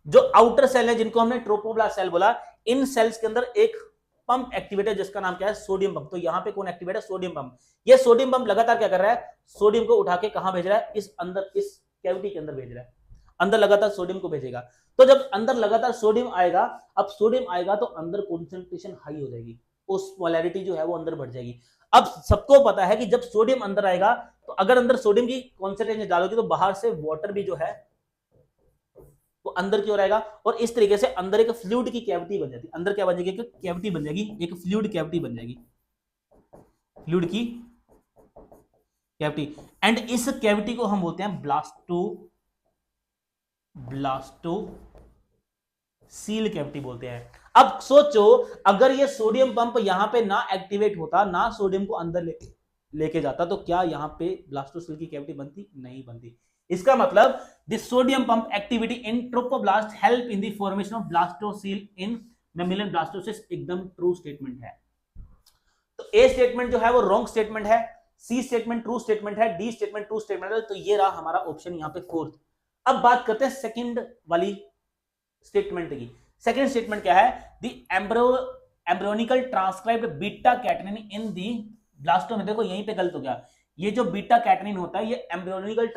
जो आउटर सेल है, जिनको हमने ट्रोपोब्लास्ट सेल बोला, इन सेल्स के अंदर एक पंप एक्टिवेट है जिसका नाम क्या है, सोडियम पंप। तो यहां पे कौन एक्टिवेट है, सोडियम पंप। ये सोडियम पंप लगातार क्या कर रहा है, सोडियम को उठा के कहां भेज रहा है, इस अंदर, इस कैविटी के अंदर भेज रहा है, अंदर लगातार सोडियम को भेजेगा। तो जब अंदर लगातार सोडियम आएगा, अब सोडियम आएगा तो अंदर कॉन्सेंट्रेशन हाई हो जाएगी, उस मोलैरिटी जो है वो अंदर बढ़ जाएगी। अब सबको पता है कि जब सोडियम अंदर आएगा, तो अगर अंदर सोडियम की कॉन्सेंट्रेशन डालोगे तो बाहर से वाटर भी जो है वो अंदर की ओर आएगा, और इस तरीके से अंदर एक फ्लूइड की कैविटी बन जाती है। अंदर क्या बन जाएगी, एक कैविटी बन जाएगी, एक फ्लूइड कैविटी बन जाएगी, फ्लूइड की कैविटी। एंड इस कैविटी को हम बोलते हैं ब्लास्टोसील कैविटी बोलते हैं। अब सोचो, अगर ये सोडियम पंप यहां पे ना एक्टिवेट होता, ना सोडियम को अंदर लेके जाता, तो क्या यहां पे ब्लास्टोसील की कैविटी बनती, नहीं बनती। इसका मतलब this sodium pump activity in trophoblast help in the formation of blastocoel in mammalian blastocyst, एकदम ट्रू स्टेटमेंट है। तो ए स्टेटमेंट जो है वो रॉन्ग स्टेटमेंट है, सी स्टेटमेंट ट्रू स्टेटमेंट है, डी स्टेटमेंट ट्रू स्टेटमेंट है। तो ये रहा हमारा ऑप्शन यहां पे फोर्थ। अब बात करते हैं सेकंड वाली स्टेटमेंट की। सेकंड स्टेटमेंट क्या है, द एम्ब्रियोनिकल ट्रांसक्राइब्ड बीटा कैटनिन इन दी ब्लास्टोम। देखो यहीं पे गलत हो गया, ये जो बीटा कैटनिन होता है ये एम्ब्रियोनिकल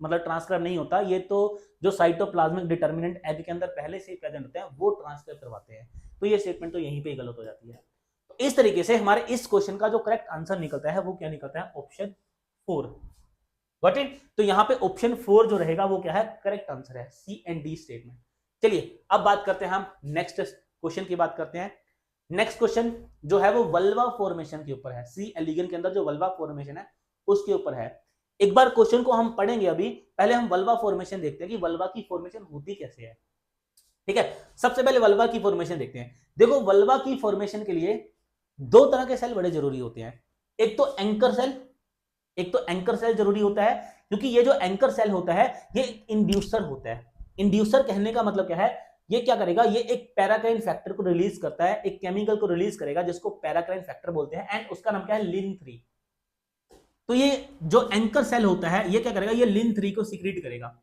ट्रांसक्राइब नहीं होता, ये तो जो साइटोप्लाज्मिक डिटर्मिनेंट एग के अंदर पहले से ही प्रेजेंट होते हैं वो ट्रांसक्राइब करवाते हैं। तो ये स्टेटमेंट तो यहीं पे ही गलत हो जाती है। तो इस तरीके से हमारे इस क्वेश्चन का जो करेक्ट आंसर निकलता है वो क्या निकलता है, ऑप्शन 4। Got it. तो यहां पे ऑप्शन 4 जो रहेगा वो क्या है, करेक्ट आंसर है, सी एंड डी स्टेटमेंट। चलिए अब बात करते हैं हम नेक्स्ट क्वेश्चन की बात करते हैं। नेक्स्ट क्वेश्चन जो है वो वल्वा फॉर्मेशन के ऊपर है, सी एलिगन के अंदर जो वल्वा फॉर्मेशन है उसके ऊपर है। एक बार क्वेश्चन को हम पढ़ेंगे, अभी पहले हम वल्वा फॉर्मेशन देखते हैं कि वल्वा की फॉर्मेशन होती कैसे है। ठीक है, सबसे पहले वल्वा की फॉर्मेशन देखते हैं। देखो वल्वा की फॉर्मेशन के लिए दो तरह के सेल बड़े जरूरी होते हैं, एक तो एंकर सेल, एक तो एंकर सेल जरूरी होता है, क्योंकि ये जो एंकर सेल होता है ये इंड्यूसर होता है। इंड्यूसर कहने का मतलब क्या है, ये क्या करेगा, ये एक पैराक्राइन फैक्टर को रिलीज करता है, एक केमिकल को रिलीज करेगा जिसको पैराक्राइन फैक्टर बोलते हैं, एंड उसका नाम क्या है, लिन3। तो ये जो एंकर सेल होता है ये क्या करेगा, ये लिन3 को सीक्रेट करेगा।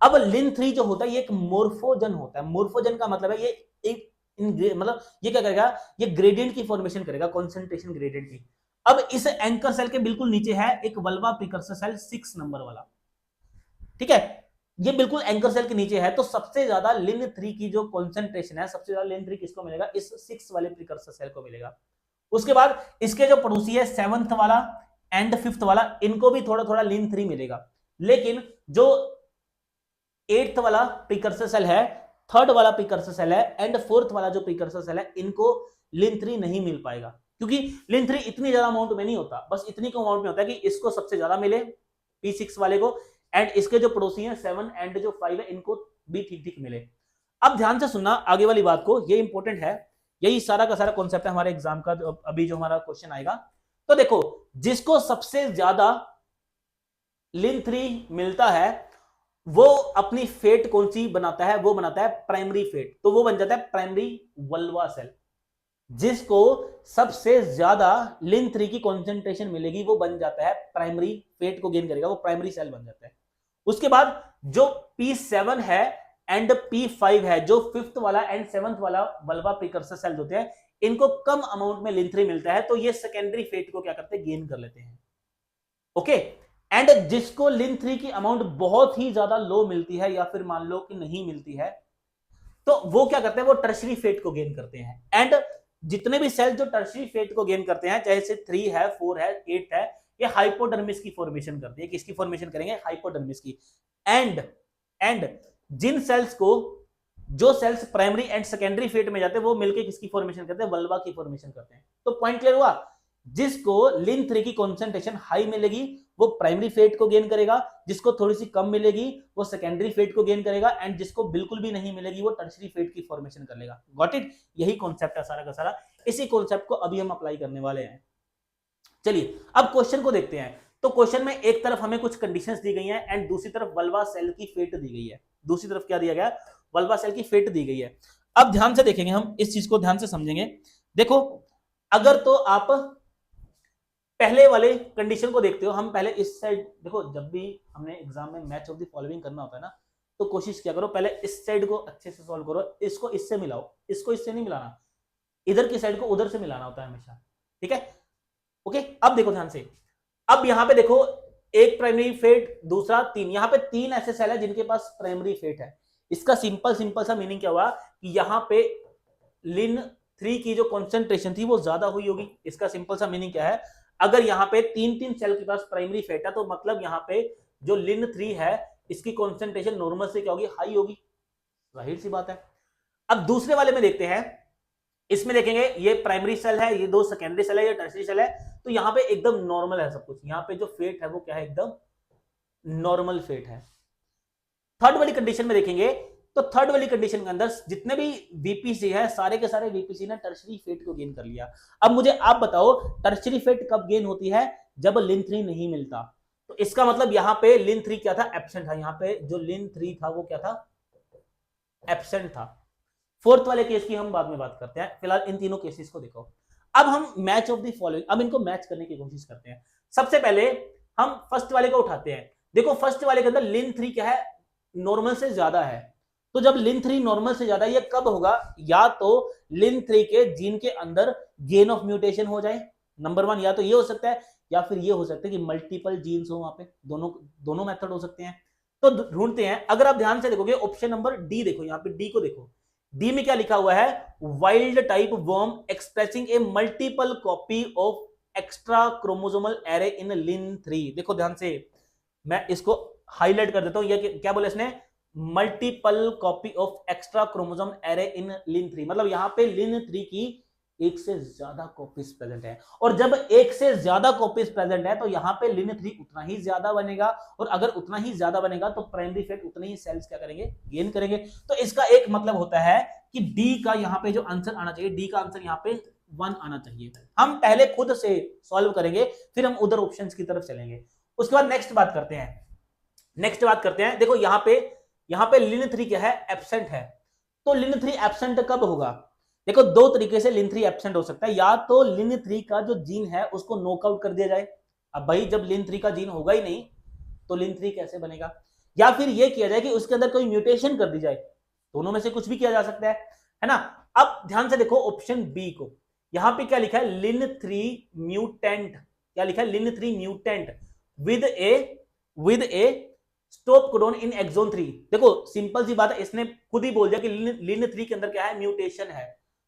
अब लिन3 जो होता है ये एक मोर्फोजन होता है। मोर्फोजन का मतलब है ये एक मतलब ये क्या करेगा, ये ग्रेडियंट की फॉर्मेशन करेगा, कंसंट्रेशन ग्रेडियंट की। अब इस एंकर सेल के बिल्कुल नीचे है एक वल्वा प्रिकर्सर सेल 6 नंबर वाला, ठीक है, ये बिल्कुल एंकर सेल के नीचे है। तो सबसे ज्यादा लिन3 की जो कंसंट्रेशन है, सबसे ज्यादा लिन3 किसको मिलेगा, इस 6 वाले प्रिकर्सर सेल को मिलेगा। उसके बाद इसके जो पड़ोसी है 7th वाला एंड 5th वाला, इनको भी थोड़ा थोड़ा लिन3 मिलेगा, लेकिन जो 8th वाला प्रिकर्सर सेल है, 3rd वाला प्रिकर्सर सेल है एंड 4th वाला जो प्रिकर्सर सेल है, इनको लिन3 नहीं मिल पाएगा, क्योंकि लिन3 इतनी ज्यादा अमाउंट में नहीं होता, बस इतनी को अमाउंट में होता है कि इसको सबसे ज्यादा मिले P6 वाले को, एंड इसके जो पड़ोसी हैं 7 एंड जो 5 है इनको भी ठीक ठीक मिले। अब ध्यान से सुनना आगे वाली बात को, ये इंपॉर्टेंट है, यही सारा का सारा कॉन्सेप्ट है हमारे एग्जाम का, अभी जो हमारा क्वेश्चन आएगा। तो देखो जिसको सबसे ज्यादा लिन3 मिलता है वो अपनी फेट कौन सी बनाता है, वो बनाता है प्राइमरी फेट, तो वो बन जाता है प्राइमरी वल्वा सेल। जिसको सबसे ज्यादा लिन3 की कॉन्सेंट्रेशन मिलेगी वो बन जाता है प्राइमरी फेट को गेन करेगा, वो प्राइमरी सेल बन जाता है। उसके बाद जो P7 है एंड P5 है, जो फिफ्थ वाला एंड सेवंथ वाला वल्वा प्रिकर्सर सेल्स होते हैं, इनको कम अमाउंट में लिन3 मिलता है, तो ये सेकेंडरी फेट को क्या करते हैं, गेन कर लेते हैं। ओके, एंड जिसको लिन3 की अमाउंट बहुत ही ज्यादा लो मिलती है या फिर मान लो कि नहीं मिलती है, तो वो क्या करते हैं, वो टर्शरी फेट को गेन करते हैं। एंड जितने भी सेल जो टर्शरी फेट को गेन करते हैं, चाहे से 3 है, 4 है, 8 है, ये हाइपोडर्मिस की फॉर्मेशन करते हैं। किसकी फॉर्मेशन करेंगे, हाइपोडर्मिस की। एंड जिन सेल्स को, जो cells primary and secondary fate में जाते हैं, वो मिलकर किसकी फॉर्मेशन करते हैं, वल्वा की फॉर्मेशन करते हैं। तो पॉइंट क्लियर हुआ, जिसको लिन3 की कॉन्सेंट्रेशन हाई मिलेगी वो प्राइमरी फेट को गेन करेगा, जिसको थोड़ी सी कम मिलेगी वो सेकेंडरी फेट को गेन करेगा, एंड जिसको बिल्कुल भी नहीं मिलेगी वो टर्शरी फेट की फॉर्मेशन कर लेगा। गॉट इट, यही कॉन्सेप्ट है सारा का सारा। इसी कॉन्सेप्ट को अभी हम अप्लाई करने वाले हैं। चलिए अब क्वेश्चन को देखते हैं। तो क्वेश्चन में एक तरफ हमें कुछ कंडीशंस दी गई हैं एंड दूसरी तरफ वल्वा सेल की फेट दी गई है। दूसरी तरफ क्या दिया गया, वल्वा सेल की फेट दी गई है। अब ध्यान से देखेंगे, हम इस चीज को ध्यान से समझेंगे। देखो, अगर तो आप पहले वाले कंडीशन को देखते हो, हम पहले इस साइड देखो, जब भी हमने एग्जाम में मैच ऑफ द फॉलोइंग करना होता है ना, तो कोशिश क्या करो, पहले इस साइड को अच्छे से सॉल्व करो, इसको इससे मिलाओ, इसको इससे नहीं मिलाना, इधर की साइड को उधर से मिलाना होता है हमेशा, ठीक है। ओके, अब देखो ध्यान से, अब यहां पे देखो, एक प्राइमरी फेट, दूसरा 3, यहां पे 3 ऐसे सेल है जिनके पास प्राइमरी फेट है। इसका सिंपल सा मीनिंग क्या हुआ कि यहां पे लिन3 की जो कॉन्सेंट्रेशन थी वो ज्यादा हुई होगी। इसका सिंपल सा मीनिंग क्या है, अगर यहां पे 3 सेल के पास प्राइमरी फेट है, तो मतलब यहां पे जो लिन3 है इसकी कॉन्सेंट्रेशन नॉर्मल से क्या होगी, हाई होगी। जाहिर सी बात है। अब दूसरे वाले में देखते हैं, इसमें देखेंगे ये प्राइमरी सेल है, ये 2 सेकेंडरी सेल है, ये टर्शरी सेल है, तो यहां पे एकदम नॉर्मल है सब कुछ। यहां पे जो फेट है वो क्या है, एकदम नॉर्मल फेट है। थर्ड वाली कंडीशन में देखेंगे, तो थर्ड वाली कंडीशन के अंदर जितने भी वीपीसी है, सारे के सारे वीपीसी ने टर्शरी फेट को गेन कर लिया। अब मुझे आप बताओ, टर्शरी फेट कब गेन होती है, जब लिन3 नहीं मिलता। तो इसका मतलब यहां पे लिन3 क्या था, एब्सेंट था। यहां पे जो लिन3 था वो क्या था, एब्सेंट था। फोर्थ वाले केस की हम बाद में बात करते हैं, फिलहाल इन तीनों केसेस को देखो। अब हम मैच ऑफ द फॉलोइंग, अब इनको मैच करने की कोशिश करते हैं। सबसे पहले हम फर्स्ट वाले को उठाते हैं। देखो फर्स्ट वाले के अंदर लिन3 क्या है, नॉर्मल से ज्यादा है। तो जब लिन3 नॉर्मल से ज्यादा, ये कब होगा, या तो लिन3 के जीन के अंदर गेन ऑफ म्यूटेशन हो जाए, नंबर 1, या तो ये हो सकता है, या फिर ये हो सकता है कि मल्टीपल जीन्स हो वहां पे, दोनों मेथड हो सकते हैं। तो ढूंढते हैं। अगर आप ध्यान से देखोगे, ऑप्शन नंबर डी देखो, यहां पे डी को देखो, डी में क्या लिखा हुआ है, wild type worm expressing a multiple copy of extra chromosomal array in लिन3। देखो ध्यान से, मैं इसको हाईलाइट कर देता हूं, ये क्या बोला इसने, multiple copy of extra chromosome array in लिन3, मतलब यहां पे लिन3 की एक से ज्यादा कॉपीज प्रेजेंट है। और जब एक से ज्यादा कॉपीज प्रेजेंट है, तो यहां पे लिन3 उतना ही ज्यादा बनेगा, और अगर उतना ही ज्यादा बनेगा तो प्राइमरी फेट उतने ही सेल्स क्या करेंगे, गेन करेंगे। तो इसका एक मतलब होता है कि डी का यहां पे जो आंसर आना चाहिए, डी का आंसर यहां पे 1 आना चाहिए। हम पहले खुद से सॉल्व करेंगे, फिर हम उधर ऑप्शंस की तरफ चलेंगे। उसके बाद नेक्स्ट बात करते हैं। देखो यहां पे लिन3 क्या है, एब्सेंट है। तो लिन3 एब्सेंट कब होगा, देखो 2 तरीके से लिन3 एब्सेंट हो सकता है। या तो लिन3 का जो जीन है उसको नॉकआउट कर दिया जाए। अब भाई जब लिन3 का जीन होगा ही नहीं तो लिन3 कैसे बनेगा, या फिर यह किया जाए कि उसके अंदर कोई म्यूटेशन कर दी जाए। दोनों में से कुछ भी किया जा सकता है ना। अब ध्यान से देखो ऑप्शन बी को, यहां पे क्या लिखा है, लिन3 म्यूटेंट, क्या लिखा है, लिन3 mutant with a stop codon in exon 3। देखो सिंपल सी बात है, इसने खुद ही बोल दिया कि लिन3 के अंदर क्या है, म्यूटेशन है।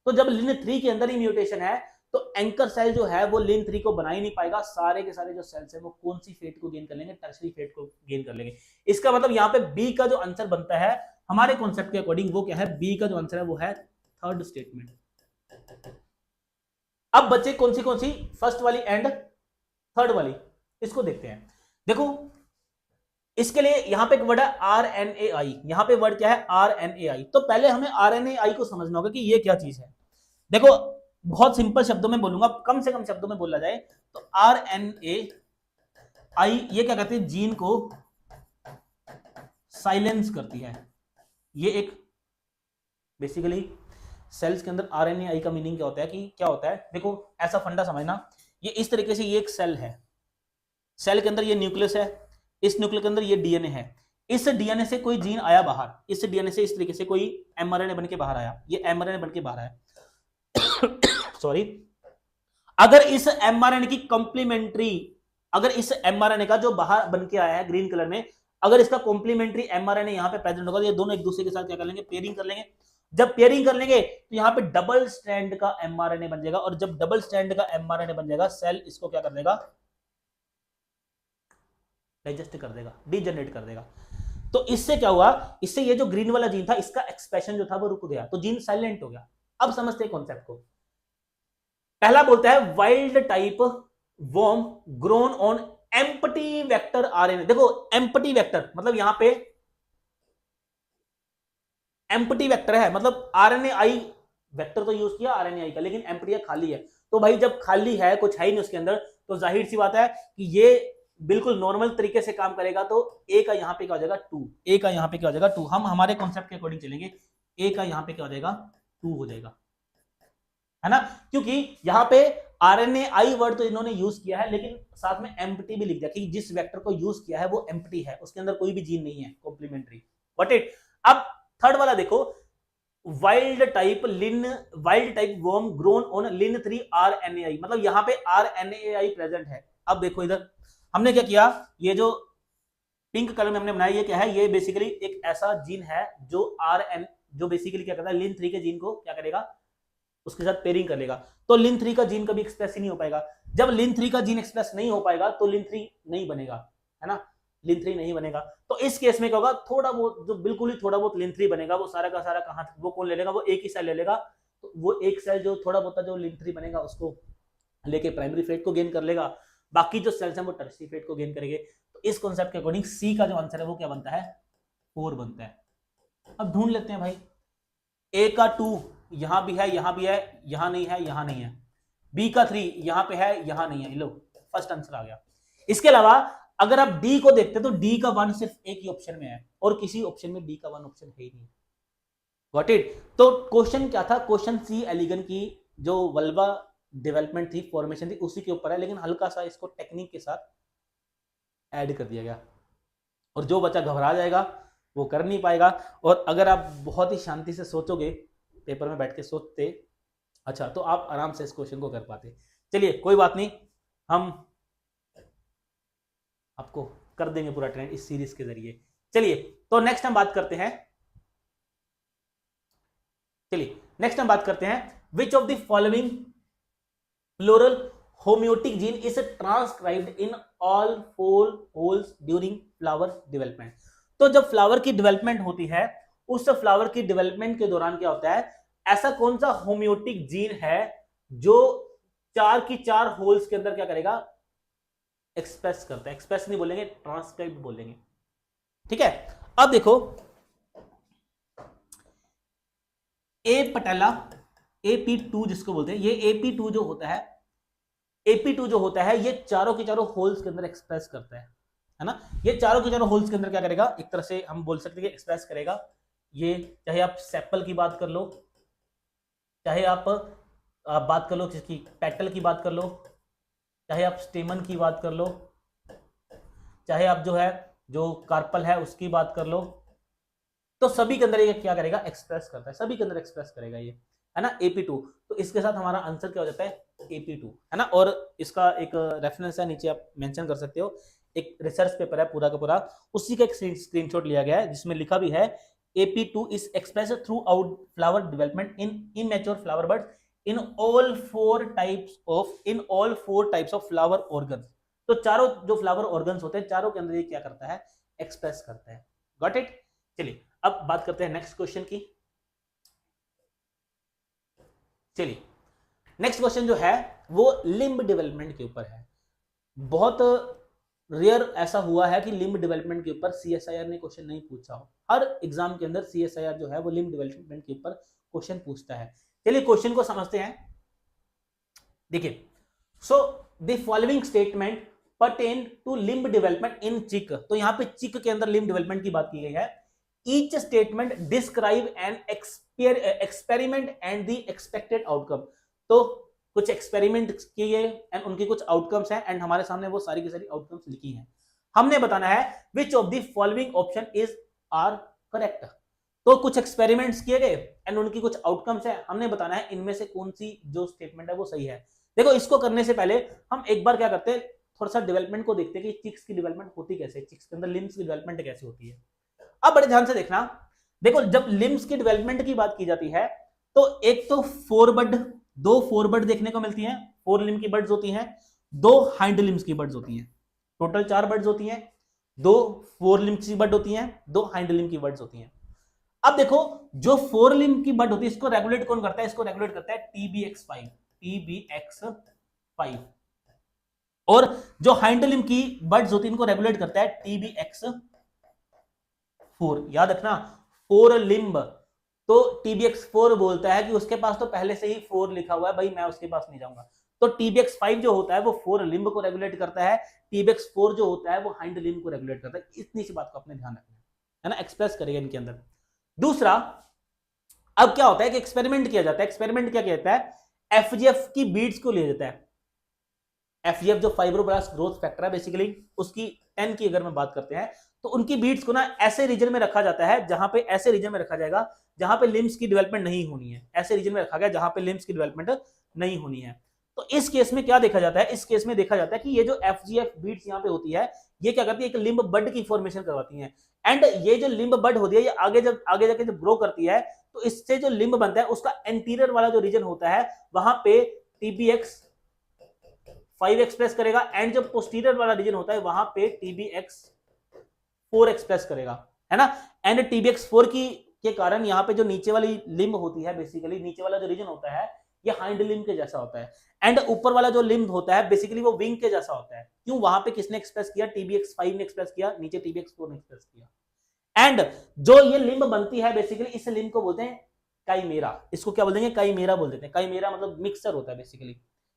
तो जब लिन3 के अंदर ही म्यूटेशन है, तो एंकर सेल जो है वो लिन3 को बना ही नहीं पाएगा। सारे के सारे जो सेल्स है वो कौन सी फेट को गेन कर लेंगे, टर्शरी फेट को गेन कर लेंगे। इसका मतलब यहाँ पे बी का जो आंसर बनता है हमारे कॉन्सेप्ट के अकॉर्डिंग, वो क्या है, बी का जो आंसर है वो है थर्ड स्टेटमेंट। अब बच्चे कौन सी, फर्स्ट वाली एंड थर्ड वाली, इसको देखते हैं। देखो इसके लिए यहां पे एक वर्ड है RNAi, यहां पे वर्ड क्या है, RNAi। तो पहले हमें RNAi को समझना होगा कि ये क्या चीज है। देखो बहुत सिंपल शब्दों में बोलूंगा, कम से कम शब्दों में बोला जाए तो RNAi ये क्या कहते हैं, जीन को साइलेंस करती है। ये एक बेसिकली सेल्स के अंदर आरएनए का मीनिंग क्या होता है कि क्या होता है, देखो ऐसा फंडा समझना, ये इस तरीके से, ये एक सेल है, सेल के अंदर ये न्यूक्लियस है, इस न्यूक्लियस के अंदर ये डीएनए है, इस डीएनए से कोई जीन आया बाहर, इस डीएनए से इस तरीके से कोई एमआरएनए बन के बाहर आया, ये एमआरएनए बन के बाहर आया सॉरी, अगर इस एमआरएनए की कॉम्प्लीमेंट्री, अगर इस एमआरएनए का जो बाहर बन के आया है ग्रीन कलर में, अगर इसका कॉम्प्लीमेंट्री एमआरएनए यहां पे प्रेजेंट होगा तो ये दोनों एक दूसरे के साथ क्या कर लेंगे, पेयरिंग कर लेंगे। जब पेयरिंग कर लेंगे तो यहाँ पे डबल स्ट्रैंड का एमआरएनए बन जाएगा, और जब डबल स्ट्रैंड का एमआरएनए बन जाएगा, सेल इसको क्या कर देगा, डाइजेस्ट कर देगा, डीजनरेट कर देगा। तो इससे क्या हुआ, इससे ये जो ग्रीन वाला जीन था इसका एक्सप्रेशन जो था वो रुक गया, तो जीन साइलेंट हो गया। अब समझते हैं कॉन्सेप्ट को। पहला बोलता है wild type worm grown on empty vector RNA. देखो एम्प्टी वेक्टर मतलब यहां पे एम्प्टी वेक्टर है, मतलब आरएनए आई वेक्टर तो यूज किया आरएनए आई का, लेकिन एम्प्टी खाली है। तो भाई जब खाली है, कुछ है ही नहीं उसके अंदर, तो जाहिर सी बात है कि ये बिल्कुल नॉर्मल तरीके से काम करेगा। तो ए का यहां पे क्या हो जाएगा 2, ए का यहां पे क्या हो जाएगा 2। हम हमारे कॉन्सेप्ट के अकॉर्डिंग चलेंगे, ए का यहां पे क्या हो जाएगा 2 हो जाएगा, है ना, क्योंकि यहां पे आरएनए आई वर्ड तो इन्होंने यूज किया है, लेकिन साथ में एम्प्टी भी लिख दिया कि जिस वेक्टर को यूज किया है वो एम्प्टी है, उसके अंदर कोई भी जीन नहीं है कॉम्प्लीमेंट्री। Got it. अब थर्ड वाला देखो, wild type worm grown on lin 3 RNAi, मतलब यहां पे आरएनएआई प्रेजेंट है। अब देखो इधर हमने क्या किया, ये जो पिंक कलर में हमने बनाया ये क्या है, ये बेसिकली एक ऐसा जीन है जो बेसिकली क्या करता है, लिन 3 के जीन को क्या करेगा, उसके साथ पेयरिंग कर लेगा। तो लिन 3 का जीन कभी एक्सप्रेस ही नहीं हो पाएगा। जब लिन 3 का जीन एक्सप्रेस नहीं हो पाएगा तो लिन 3 नहीं बनेगा, है ना, लिन 3 नहीं बनेगा। तो इस केस में क्या होगा, थोड़ा बहुत जो बिल्कुल ही थोड़ा बहुत लिन 3 बनेगा, वो सारा का सारा कहां, वो कौन ले लेगा, वो एक ही सेल ले लेगा। तो वो एक सेल जो थोड़ा बहुत जो लिन 3 बनेगा उसको लेके प्राइमरी फेट को गेन कर लेगा, बाकी जो सेल्स हैं वो टर्शियरी फेट को गेन करेंगे। तो इस कॉन्सेप्ट के अकॉर्डिंग सी का जो आंसर है वो क्या बनता है, 4 बनता है। अब ढूंढ लेते हैं भाई, ए का 2 यहां भी है, यहां भी है, यहां नहीं है, यहां नहीं है, बी का 3 यहां पे है, यहां नहीं है, लो फर्स्ट आंसर आ गया। इसके अलावा अगर आप डी को देखते तो डी का 1 सिर्फ एक ही ऑप्शन में है, और किसी ऑप्शन में डी का 1 ऑप्शन है ही नहीं। Got it. तो क्वेश्चन क्या था, क्वेश्चन सी एलिगन की जो वल्वा डेवलपमेंट थी, फॉर्मेशन थी, उसी के ऊपर है, लेकिन हल्का सा इसको टेक्निक के साथ ऐड कर दिया गया, और जो बच्चा घबरा जाएगा वो कर नहीं पाएगा। और अगर आप बहुत ही शांति से सोचोगे, पेपर में बैठ के सोचते, अच्छा, तो आप आराम से इस क्वेश्चन को कर पाते। चलिए कोई बात नहीं, हम आपको कर देंगे पूरा ट्रेंड इस सीरीज के जरिए। चलिए तो नेक्स्ट हम बात करते हैं, चलिए नेक्स्ट हम बात करते हैं, विच of the following floral homeotic gene is transcribed in all 4 holes during flower development. तो जब फ्लावर की डेवलपमेंट होती है, उस फ्लावर की डेवलपमेंट के दौरान क्या होता है, ऐसा कौन सा होम्योटिक जीन है जो 4 की 4 होल्स के अंदर क्या करेगा, एक्सप्रेस करता है, एक्सप्रेस नहीं बोलेंगे, ट्रांसक्राइब बोलेंगे, ठीक है। अब देखो ए पटेला AP2 जिसको बोलते हैं, ये AP2 जो होता है, AP2 जो होता है, ये चारों के चारों होल्स के अंदर एक्सप्रेस करता है ना, ये चारों के चारों होल्स के अंदर क्या करेगा, एक तरह से हम बोल सकते हैं कि एक्सप्रेस करेगा। ये चाहे आप सेपल की बात कर लो, चाहे आप बात कर लो किसकी, पेटल की बात कर लो, चाहे आप स्टेमन की बात कर लो, चाहे आप जो है जो कार्पल है उसकी बात कर लो, तो सभी के अंदर ये क्या करेगा, एक्सप्रेस करता है, सभी के अंदर एक्सप्रेस करेगा ये, है ना, AP2। तो इसके साथ हमारा आंसर क्या हो जाता है, AP2, है ना। और इसका एक रेफरेंस है, नीचे आप मेंशन कर सकते हो, एक रिसर्च पेपर है पूरा का पूरा, उसी का एक स्क्रीनशॉट लिया गया है जिसमें लिखा भी है AP2 is expressed through out flower development in immature flower birds in all 4 types of flower organs. तो चारों जो फ्लावर ऑर्गन्स होते हैं, चारों के अंदर ये क्या करता है, एक्सप्रेस करता है। Got it. चलिए अब बात करते हैं नेक्स्ट क्वेश्चन की। चलिए नेक्स्ट क्वेश्चन जो है वो लिम्ब डेवलपमेंट के ऊपर है। बहुत रेयर ऐसा हुआ है कि लिम्ब डेवलपमेंट के ऊपर CSIR ने क्वेश्चन नहीं पूछा हो। हर एग्जाम के अंदर CSIR जो है वो लिम्ब डेवलपमेंट के ऊपर क्वेश्चन पूछता है। चलिए क्वेश्चन को समझते हैं। देखिए, so the following statement pertain to limb development in chick. तो यहां पे चिक के अंदर लिम्ब डेवलपमेंट की बात की गई है। Each statement describe an experiment and the expected outcome. तो कुछ एक्सपेरिमेंट किए एंड उनके कुछ आउटकम्स हैं एंड हमारे सामने वो सारी की सारी आउटकम्स लिखी हैं। हमने बताना है which of the following option is are correct. तो कुछ एक्सपेरिमेंट्स किए गए एंड उनकी कुछ आउटकम्स है, हमने बताना है इनमें से कौन सी जो स्टेटमेंट है वो सही है। देखो इसको करने से पहले हम एक बार क्या करते हैं, थोड़ा सा डेवलपमेंट को देखते हैं कि चिक्स की डेवलपमेंट होती कैसे, चिक्स के अंदर लिम्स की डेवलपमेंट कैसे होती है। अब बड़े ध्यान से देखना, देखो जब लिम्स की डेवलपमेंट की बात की जाती है तो एक तो फोरबड, दो फोरबड देखने को मिलती हैं, फोर लिम्ब की बर्ड्स होती हैं, दो हाइंड लिम्स की बर्ड्स होती हैं, टोटल 4 बर्ड्स होती हैं, दो फोर लिम्ब की बर्ड होती हैं, दो हाइंड लिम्ब की बर्ड्स होती हैं। अब देखो जो फोर लिम्ब की बर्ड होती है इसको रेगुलेट कौन करता है, इसको रेगुलेट करता है TBX5, TBX5। और जो हाइंड लिम्ब की बर्ड्स होती है इनको रेगुलेट करता है TBX4। याद रखना फोर लिम्ब, तो TBX4 बोलता है कि उसके पास तो पहले से ही 4 लिखा हुआ है, भाई मैं उसके पास नहीं जाऊंगा। तो TBX5 जो होता है वो फोर लिम्ब को रेगुलेट करता है, TBX4 जो होता है वो हाइंड लिम्ब को रेगुलेट करता है। इतनी सी बात को अपने ध्यान रखना है ना, एक्सप्रेस करेगा इनके अंदर। दूसरा, अब क्या होता है कि एक्सपेरिमेंट किया जाता है, एक्सपेरिमेंट क्या कहता है, FGF की बीड्स को लिया जाता है। FGF जो फाइब्रोब्लास्ट ग्रोथ फैक्टर है बेसिकली, उसकी 10 की अगर मैं बात करते हैं तो उनकी बीड्स को ना ऐसे रीजन में रखा जाता है जहां पे, ऐसे रीजन में रखा जाएगा जहां पे लिम्स की डेवलपमेंट नहीं होनी है, ऐसे रीजन में रखा गया जहां पे लिम्स की डेवलपमेंट नहीं होनी है। तो इस केस में क्या देखा जाता है, इस केस में देखा जाता है कि ये जो FGF बीड्स यहाँ पे होती है ये क्या करती है, एक लिम्ब बड की फॉर्मेशन करवाती है। एंड ये जो लिम्ब बड होती है ये आगे जाके जब ग्रो करती है तो इससे जो लिम्ब बनता है उसका एंटीरियर वाला जो रीजन होता है वहां पे TBX5 एक्सप्रेस करेगा एंड जो पोस्टीरियर वाला रीजन होता है वहां पे TBX4 एक्सप्रेस करेगा, है ना। एंड TBX4 के कारण यहाँ पे जो नीचे वाली लिम्ब होती है, बेसिकली नीचे वाला जो रीजन होता है ये हाइंड लिम्ब के जैसा होता है एंड ऊपर वाला जो लिम्ब होता है बेसिकली वो विंग के जैसा होता है। क्यों, वहां पे किसने एक्सप्रेस किया, TBX5 ने एक्सप्रेस किया, नीचे TBX4 ने एक्सप्रेस किया। एंड जो ये लिम्ब बनती है बेसिकली इस लिम्ब को बोलते हैं काइमेरा। इसको क्या बोल देंगे, काइमेरा बोल देते हैं। काइमेरा मतलब मिक्सचर होता है बेसिकली,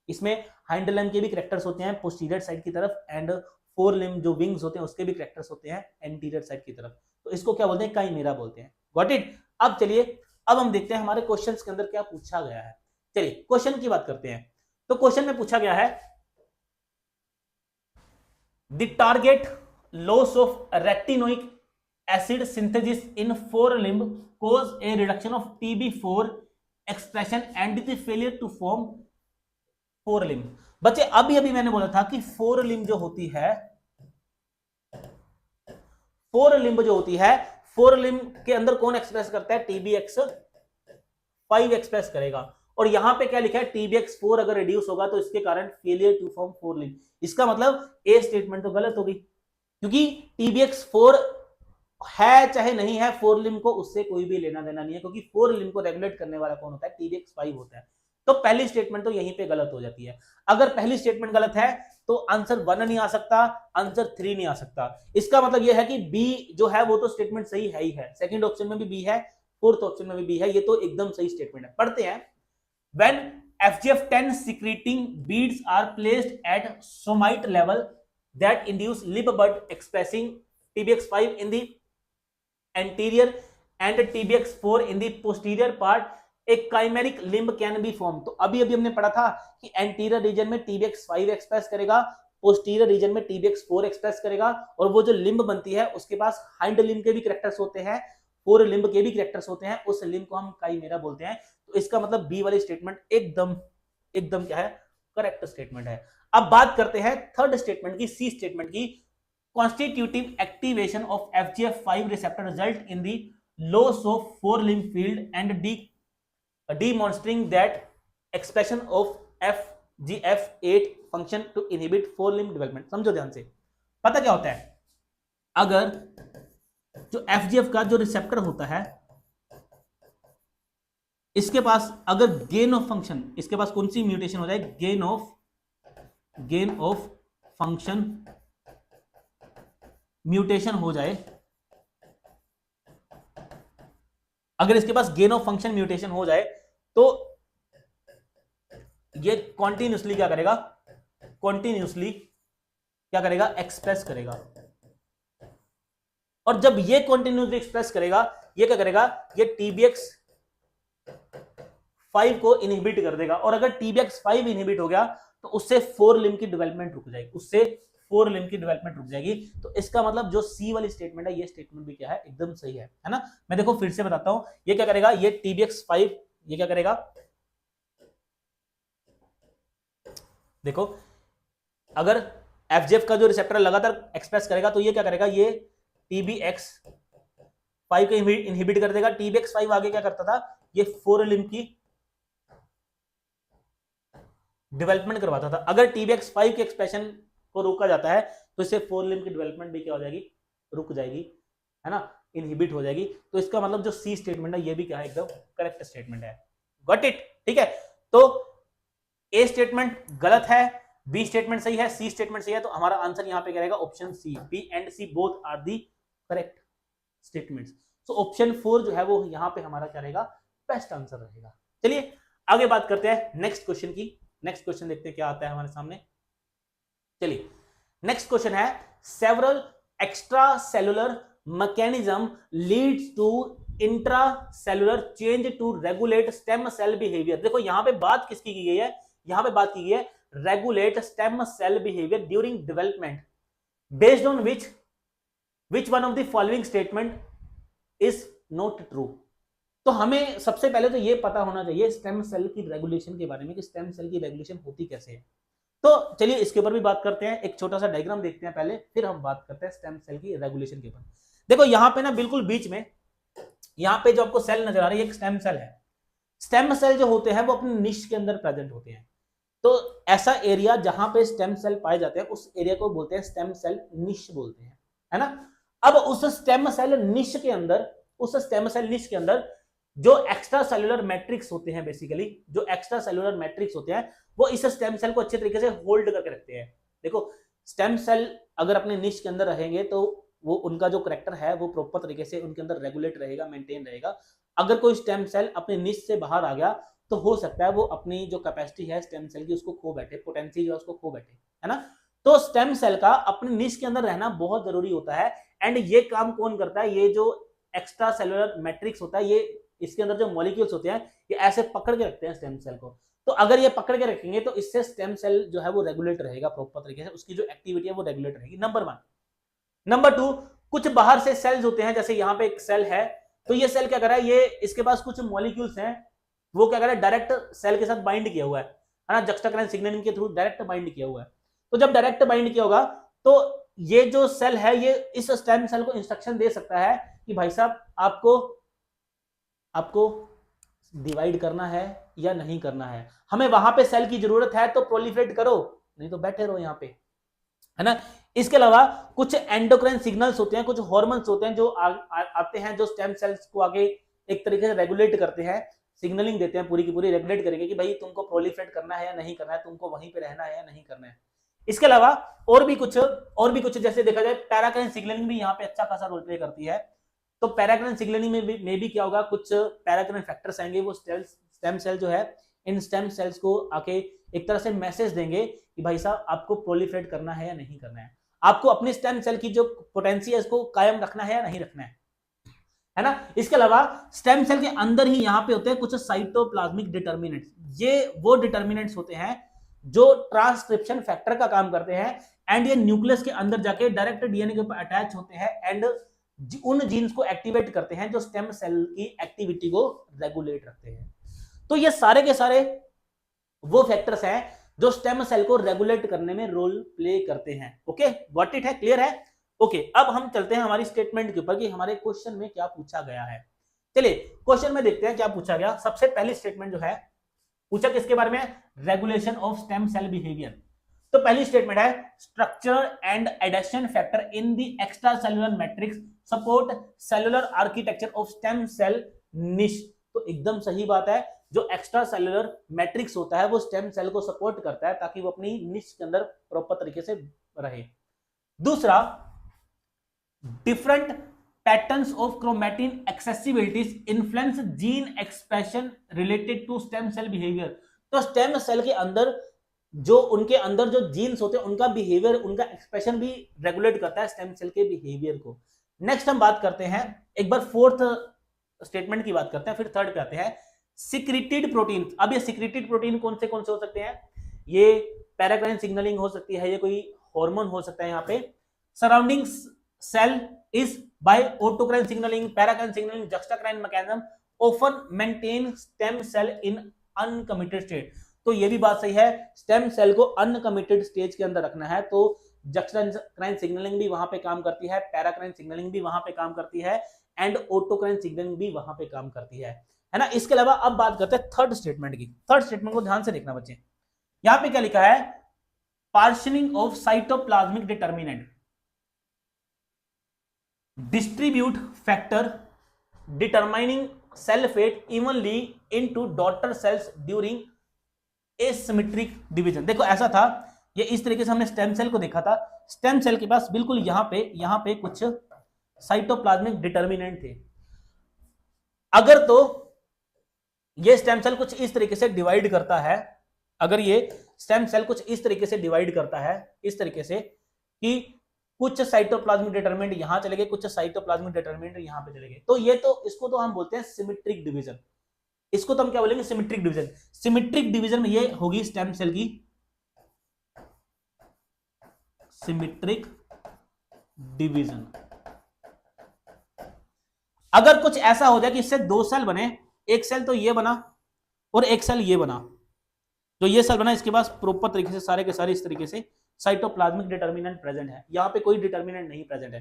इसमें हाइंड लिम्ब के भी कैरेक्टर्स होते हैं पोस्टीरियर साइड की तरफ एंड फोर लिम्ब जो विंग्स होते हैं उसके भी कैरेक्टर्स होते हैं एंटीरियर साइड की तरफ। तो इसको क्या बोलते हैं, काइमेरा बोलते हैं। Got it. अब चलिए अब हम देखते हैं हमारे क्वेश्चंस के अंदर क्या पूछा गया है। चलिए क्वेश्चन की बात करते हैं। तो क्वेश्चन में पूछा गया है the target loss of retinoic acid synthesis in four limb cause a reduction of TB4 expression and the failure to form four limb. बच्चे अभी मैंने बोला था कि फोर लिम्ब जो होती है, फोर लिम्ब जो होती है, फोर लिम्ब के अंदर कौन एक्सप्रेस करता है, TBX5 एक्सप्रेस करेगा। और यहां पे क्या लिखा है, TBX4 अगर रिड्यूस होगा तो इसके कारण failure to form fore limb. इसका मतलब ए स्टेटमेंट तो गलत होगी क्योंकि TBX4 है चाहे नहीं है, फोर लिम्ब को उससे कोई भी लेना देना नहीं है क्योंकि फोर लिम्ब को रेगुलेट करने वाला कौन होता है, TBX5 होता है। तो पहली स्टेटमेंट तो यहीं पे गलत हो जाती है। अगर पहली स्टेटमेंट गलत है तो आंसर 1 नहीं आ सकता, आंसर 3 नहीं आ सकता। इसका मतलब यह है कि बी जो है वो तो स्टेटमेंट सही है ही है, सेकंड ऑप्शन में भी बी है, फोर्थ ऑप्शन में भी बी है, ये तो एकदम सही स्टेटमेंट है। पढ़ते हैं, when FGF10 secreting beads are placed at somite level that induce limb bud expressing TBX5 in the anterior and TBX4 in the posterior part, एक chimeric limb can be form. तो अभी हमने पढ़ा था कि एंटीरियर रीजन में TBX5 express करेगा, posterior reason में TBX4 एक्सप्रेस करेगा और वो जो लिम्ब बनती है उसके पास हाइंड लिम्ब के भी कैरेक्टर्स होते हैं, फोर लिम्ब के भी कैरेक्टर्स होते हैं, उस लिम्ब को हम काइमेरा बोलते हैं। तो इसका मतलब बी वाली स्टेटमेंट एकदम क्या है, करेक्ट स्टेटमेंट है। अब बात करते हैं थर्ड स्टेटमेंट की, सी स्टेटमेंट की। Constitutive activation of FGF5 receptor result in the loss of four limb field and demonstrating that expression of FGF8 function to inhibit four limb development। समझो ध्यान से, पता क्या होता है, अगर जो FGF का जो रिसेप्टर होता है इसके पास अगर गेन ऑफ फंक्शन, इसके पास कौन सी म्यूटेशन हो जाए, गेन ऑफ फंक्शन म्यूटेशन हो जाए, अगर इसके पास गेन ऑफ फंक्शन म्यूटेशन हो जाए तो ये कॉन्टिन्यूसली क्या करेगा, कॉन्टिन्यूसली क्या करेगा, एक्सप्रेस करेगा। और जब ये कंटिन्यूसली एक्सप्रेस करेगा, ये क्या करेगा, ये TBX5 को इनहिबिट कर देगा। और अगर TBX5 इनहिबिट हो गया तो उससे 4 लिम्ब की डेवलपमेंट रुक जाएगी, उससे 4 लिम्ब की डेवलपमेंट रुक जाएगी। तो इसका मतलब जो सी वाली स्टेटमेंट है, ये स्टेटमेंट भी क्या है, एकदम सही है ना। मैं देखो फिर से बताता हूं, ये क्या करेगा, ये TBX5 ये क्या करेगा, देखो अगर FGF का जो रिसेप्टर लगातार एक्सप्रेस करेगा तो ये क्या करेगा, ये TBX5 को इनहिबिट कर देगा। TBX5 आगे क्या करता था, ये 4 लिम्ब की डेवलपमेंट करवाता था। अगर TBX5 के एक्सप्रेशन को रोका जाता है तो इससे 4 लिम्ब की डेवलपमेंट भी क्या हो जाएगी, रुक जाएगी, है ना, इनहिबिट हो जाएगी। तो इसका मतलब जो सी स्टेटमेंट है ये भी क्या है, एकदम करेक्ट स्टेटमेंट है। गॉट इट, ठीक है। तो ए स्टेटमेंट गलत है, बी स्टेटमेंट सही है, सी स्टेटमेंट सही है। तो हमारा आंसर यहां पे क्या रहेगा, option C, B and C both are the correct statements. So option 4 जो है वो यहां पे हमारा क्या रहेगा, बेस्ट आंसर रहेगा। चलिए आगे बात करते हैं नेक्स्ट क्वेश्चन की। नेक्स्ट क्वेश्चन देखते हैं क्या आता है हमारे सामने। चलिए नेक्स्ट क्वेश्चन है, several extra cellular mechanism leads to intracellular change to regulate stem cell behaviour. देखो यहां पे बात किसकी की गई है, यहां पे बात की गई है regulate stem cell behaviour during development based on which one of the following statement is not true. तो हमें सबसे पहले तो ये पता होना चाहिए स्टेम सेल की रेगुलेशन के बारे में कि स्टेम सेल की रेगुलेशन होती कैसे है। तो चलिए इसके ऊपर भी बात करते हैं, एक छोटा सा डायग्राम देखते हैं पहले, फिर हम बात करते हैं स्टेम सेल की रेगुलेशन के ऊपर। देखो यहां पे ना बिल्कुल बीच में, यहां पे जो आपको सेल नजर आ रही है, एक स्टेम सेल है। स्टेम सेल जो होते हैं वो अपने निश के अंदर प्रेजेंट होते हैं। तो ऐसा एरिया जहां पे स्टेम सेल पाए जाते हैं उस एरिया को बोलते हैं स्टेम सेल निश बोलते हैं, है ना। अब उस स्टेम सेल निश के अंदर, उस स्टेम सेल निश के अंदर जो एक्स्ट्रा सेलुलर मैट्रिक्स होते हैं, बेसिकली जो एक्स्ट्रा सेलुलर मैट्रिक्स होते हैं वो इस स्टेम सेल को अच्छे तरीके से होल्ड करके रखते हैं। देखो स्टेम सेल अगर अपने निश के अंदर रहेंगे तो वो उनका जो करैक्टर है वो प्रॉपर तरीके से उनके अंदर रेगुलेट रहेगा, मेंटेन रहेगा। अगर कोई स्टेम सेल अपने निश से बाहर आ गया तो हो सकता है वो अपनी जो कैपेसिटी है स्टेम सेल की उसको खो बैठे, पोटेंसी जो है उसको खो बैठे, है ना। तो स्टेम सेल का अपने निश के अंदर रहना बहुत जरूरी होता है। एंड ये काम कौन करता है, ये जो एक्स्ट्रा सेलुलर मैट्रिक्स होता है, ये इसके अंदर जो मॉलिक्यूल्स होते हैं ये ऐसे पकड़ के रखते हैं स्टेम सेल को। तो अगर ये पकड़ के रखेंगे तो इससे स्टेम सेल जो है वो रेगुलेट रहेगा प्रॉपर तरीके से, उसकी जो एक्टिविटी है वो रेगुलेट रहेगी, नंबर 1। नंबर 2, कुछ बाहर से सेल्स होते हैं, जैसे यहाँ पे एक सेल है, तो ये सेल क्या कर रहा है, ये इसके पास कुछ मॉलिक्यूल्स हैं, वो क्या कर रहा है, डायरेक्ट सेल के साथ बाइंड किया हुआ है ना, जक्स्टाकरेंट सिग्नलिंग के थ्रू डायरेक्ट बाइंड किया हुआ है। तो जब डायरेक्ट बाइंड किया होगा तो ये जो सेल है ये इस स्टेम सेल को इंस्ट्रक्शन दे सकता है कि भाई साहब आपको डिवाइड करना है या नहीं करना है, हमें वहां पे सेल की जरूरत है तो प्रोलिफरेट करो, नहीं तो बैठे रहो यहाँ पे, है ना। इसके अलावा कुछ एंडोक्राइन सिग्नल्स होते हैं, कुछ हार्मोन्स होते हैं जो आते हैं, जो स्टेम सेल्स को आगे एक तरीके से रेगुलेट करते हैं, सिग्नलिंग देते हैं, पूरी की पूरी रेगुलेट करेंगे कि भाई तुमको प्रोलिफरेट करना है या नहीं करना है, तुमको वहीं पे रहना है या नहीं करना है। इसके अलावा और भी कुछ जैसे देखा जाए पैराक्राइन सिग्नलिंग भी यहाँ पे अच्छा खासा रोल प्ले करती है। तो पैराक्राइन सिग्नलिंग में भी क्या होगा, कुछ पैराक्राइन फैक्टर्स आएंगे, वो स्टेम सेल जो है इन स्टेम सेल्स को आके एक तरह से मैसेज देंगे कि भाई साहब आपको प्रोलिफरेट करना है या नहीं करना है, आपको अपनी स्टेम सेल की जो पोटेंसी है इसको कायम रखना है या नहीं रखना है ना। इसके अलावा स्टेम सेल के अंदर ही यहाँ पे होते हैं कुछ साइटोप्लाज्मिक डिटर्मिनेंट्स, ये वो डिटर्मिनेंट्स होते हैं जो ट्रांसक्रिप्शन फैक्टर का काम करते हैं। एंड ये न्यूक्लियस के अंदर जाके डायरेक्ट डीएनए के ऊपर अटैच होते हैं एंड उन जीन्स को एक्टिवेट करते हैं जो स्टेम सेल की एक्टिविटी को रेगुलेट रखते हैं। तो ये सारे के सारे वो फैक्टर्स हैं जो स्टेम सेल को रेगुलेट करने में रोल प्ले करते हैं। ओके, गॉट इट है, क्लियर है। ओके, अब हम चलते हैं हमारी स्टेटमेंट के ऊपर कि हमारे क्वेश्चन में क्या पूछा गया है। चलिए क्वेश्चन में देखते हैं क्या पूछा गया। सबसे पहली स्टेटमेंट जो है पूछा किसके बारे में, regulation of stem cell behaviour. तो पहली स्टेटमेंट है structure and adhesion factor in the extra cellular matrix support cellular architecture of stem cell niche. तो एकदम सही बात है, जो एक्स्ट्रा सेलुलर मैट्रिक्स होता है वो स्टेम सेल को सपोर्ट करता है ताकि वो अपनी निश के अंदर प्रॉपर तरीके से रहे। दूसरा, different patterns of chromatin accessibilities influence gene expression related to stem cell behaviour. तो स्टेम सेल के अंदर जो उनके अंदर जो जीन्स होते हैं उनका बिहेवियर, उनका एक्सप्रेशन भी रेगुलेट करता है स्टेम सेल के बिहेवियर को। नेक्स्ट हम बात करते हैं, एक बार फोर्थ स्टेटमेंट की बात करते हैं, फिर थर्ड पे आते हैं, सिक्रेटेड प्रोटीन। अब ये सिक्रेटेड प्रोटीन कौन से हो सकते हैं? ये पैराक्राइन सिग्नलिंग हो सकती है, ये कोई हार्मोन हो सकता है। यहाँ पे surrounding cell is by autocrine signalling, paracrine signalling, juxtacrine mechanism often maintain stem cell in uncommitted state. तो ये भी बात सही है, स्टेम सेल को अनकमिटेड स्टेज के अंदर रखना है तो जक्स्टाक्राइन सिग्नलिंग भी वहां पे काम करती है, पैराक्राइन सिग्नलिंग भी वहां पे काम करती है, एंड ऑटोक्राइन सिग्नलिंग भी वहां पे काम करती है ना। इसके अलावा अब बात करते हैं थर्ड स्टेटमेंट की। थर्ड स्टेटमेंट को ध्यान से देखना बच्चे, यहां पे क्या लिखा है? Partitioning of cytoplasmic determinant distribute factor determining cell fate evenly into daughter cells during asymmetric division. देखो ऐसा था, ये इस तरीके से हमने स्टेम सेल को देखा था। स्टेम सेल के पास बिल्कुल यहां पे कुछ साइटोप्लाज्मिक डिटर्मिनेंट थे। अगर तो ये स्टेम सेल कुछ इस तरीके से डिवाइड करता है, अगर ये स्टेम सेल कुछ इस तरीके से डिवाइड करता है, इस तरीके से कि कुछ साइटोप्लाज्मिक डिटर्मिनेंट यहां चले गए, कुछ साइटोप्लाज्मिक डिटर्मिनेंट यहां पे चले गए, तो ये तो इसको तो हम बोलते हैं सिमेट्रिक डिवीजन। इसको तो हम क्या बोलेंगे? Symmetric division. सिमेट्रिक डिवीजन में ये होगी स्टेम सेल की सिमेट्रिक डिवीजन। अगर कुछ ऐसा हो जाए कि इससे दो सेल बने, एक सेल तो ये बना और एक सेल ये बना, जो ये सेल बना इसके पास प्रॉपर तरीके से सारे के सारे इस तरीके से साइटोप्लाज्मिक डिटर्मिनेंट प्रेजेंट है, यहां पे कोई डिटर्मिनेंट नहीं प्रेजेंट है।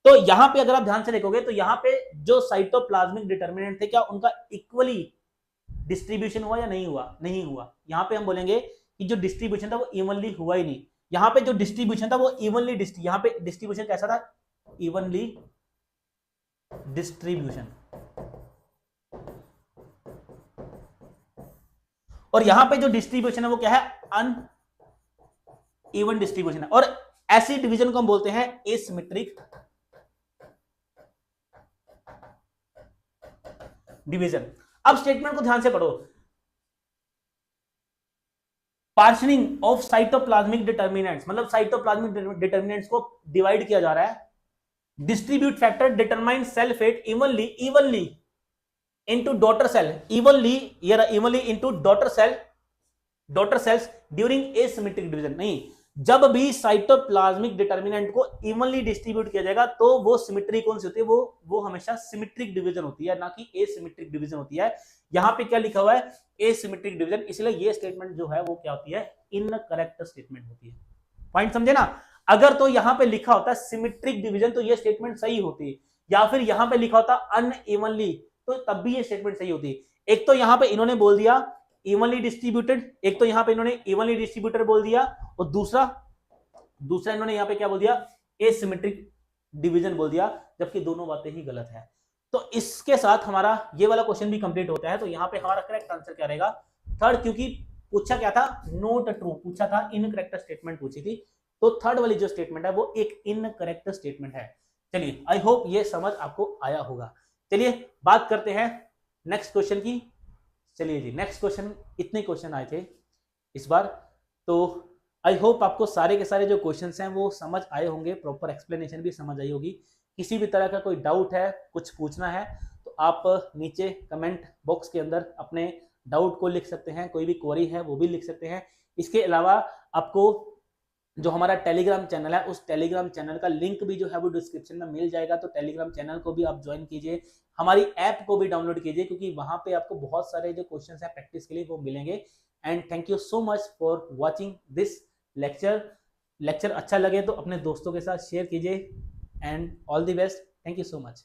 तो यहां पे अगर आप ध्यान से देखोगे तो यहां पे जो साइटोप्लाज्मिक डिटर्मिनेंट थे, क्या उनका इक्वली डिस्ट्रीब्यूशन हुआ या नहीं हुआ? नहीं हुआ। यहां पे हम बोलेंगे कि जो डिस्ट्रीब्यूशन था वो इवनली हुआ ही नहीं। यहां पे जो डिस्ट्रीब्यूशन था वो इवनली यहां पे डिस्ट्रीब्यूशन कैसा था? Evenly distribution. और यहां पे जो डिस्ट्रीब्यूशन है वो क्या है? अन इवन डिस्ट्रीब्यूशन है। और ऐसी डिवीजन को हम बोलते हैं एसिमेट्रिक डिवीजन। अब स्टेटमेंट को ध्यान से पढ़ो, पार्शनिंग ऑफ साइटोप्लाज्मिक डिटर्मिनेंट्स, मतलब साइटोप्लाज्मिक डिटर्मिनेंट्स को डिवाइड किया जा रहा है। Distribute factor determine cell fate evenly into daughter cell, evenly into daughter cells during asymmetric division. नहीं, जब भी साइटोप्लाज्मिक डिटर्मिनेंट को इवनली डिस्ट्रीब्यूट किया जाएगा तो वो सिमेट्री कौन सी होती है? वो हमेशा सिमेट्रिक डिवीजन होती है, ना कि एसिमेट्रिक डिवीजन होती है। यहां पे क्या लिखा हुआ है? Asymmetric division. इसलिए ये स्टेटमेंट जो है वो क्या होती है? इनकरेक्ट स्टेटमेंट होती है। पॉइंट समझे ना? अगर तो यहां पे लिखा होता है सिमेट्रिक डिवीजन तो ये स्टेटमेंट सही होती, या फिर यहां पे लिखा होता अनइवनली तो तब भी ये स्टेटमेंट सही होती। एक तो यहां पे इन्होंने बोल दिया इवनली डिस्ट्रीब्यूटेड, एक तो यहां पे इन्होंने इवनली डिस्ट्रीब्यूटेड बोल दिया, और दूसरा इन्होंने यहां पे क्या बोल दिया? एसिमेट्रिक डिवीजन बोल दिया, जबकि दोनों बातें ही गलत है। तो इसके साथ हमारा ये वाला क्वेश्चन भी कंप्लीट होता है। तो यहां पे हमारा करेक्ट आंसर क्या रहेगा? थर्ड, क्योंकि पूछा क्या था? नॉट ट्रू पूछा था, इनकरेक्ट स्टेटमेंट पूछी थी। तो थर्ड वाली जो स्टेटमेंट है वो एक इनकरेक्ट स्टेटमेंट है। चलिए, आई होप ये समझ आपको आया होगा। चलिए बात करते हैं नेक्स्ट क्वेश्चन की। चलिए जी, नेक्स्ट क्वेश्चन, इतने क्वेश्चन आए थे इस बार, तो आई होप आपको सारे के सारे जो क्वेश्चंस हैं वो समझ आए होंगे, प्रॉपर एक्सप्लेनेशन भी समझ आई होगी। किसी भी तरह का कोई डाउट है, कुछ पूछना है, तो आप नीचे कमेंट बॉक्स के अंदर अपने डाउट को लिख सकते हैं, कोई भी क्वेरी है वो भी लिख सकते हैं। इसके अलावा आपको जो हमारा टेलीग्राम चैनल है, उस टेलीग्राम चैनल का लिंक भी जो है वो डिस्क्रिप्शन में मिल जाएगा, तो टेलीग्राम चैनल को भी आप ज्वाइन कीजिए, हमारी ऐप को भी डाउनलोड कीजिए, क्योंकि वहां पे आपको बहुत सारे जो क्वेश्चंस हैं प्रैक्टिस के लिए वो मिलेंगे। And thank you so much for watching this lecture अच्छा लगे तो अपने दोस्तों के साथ शेयर कीजिए, and all the best. Thank you so much.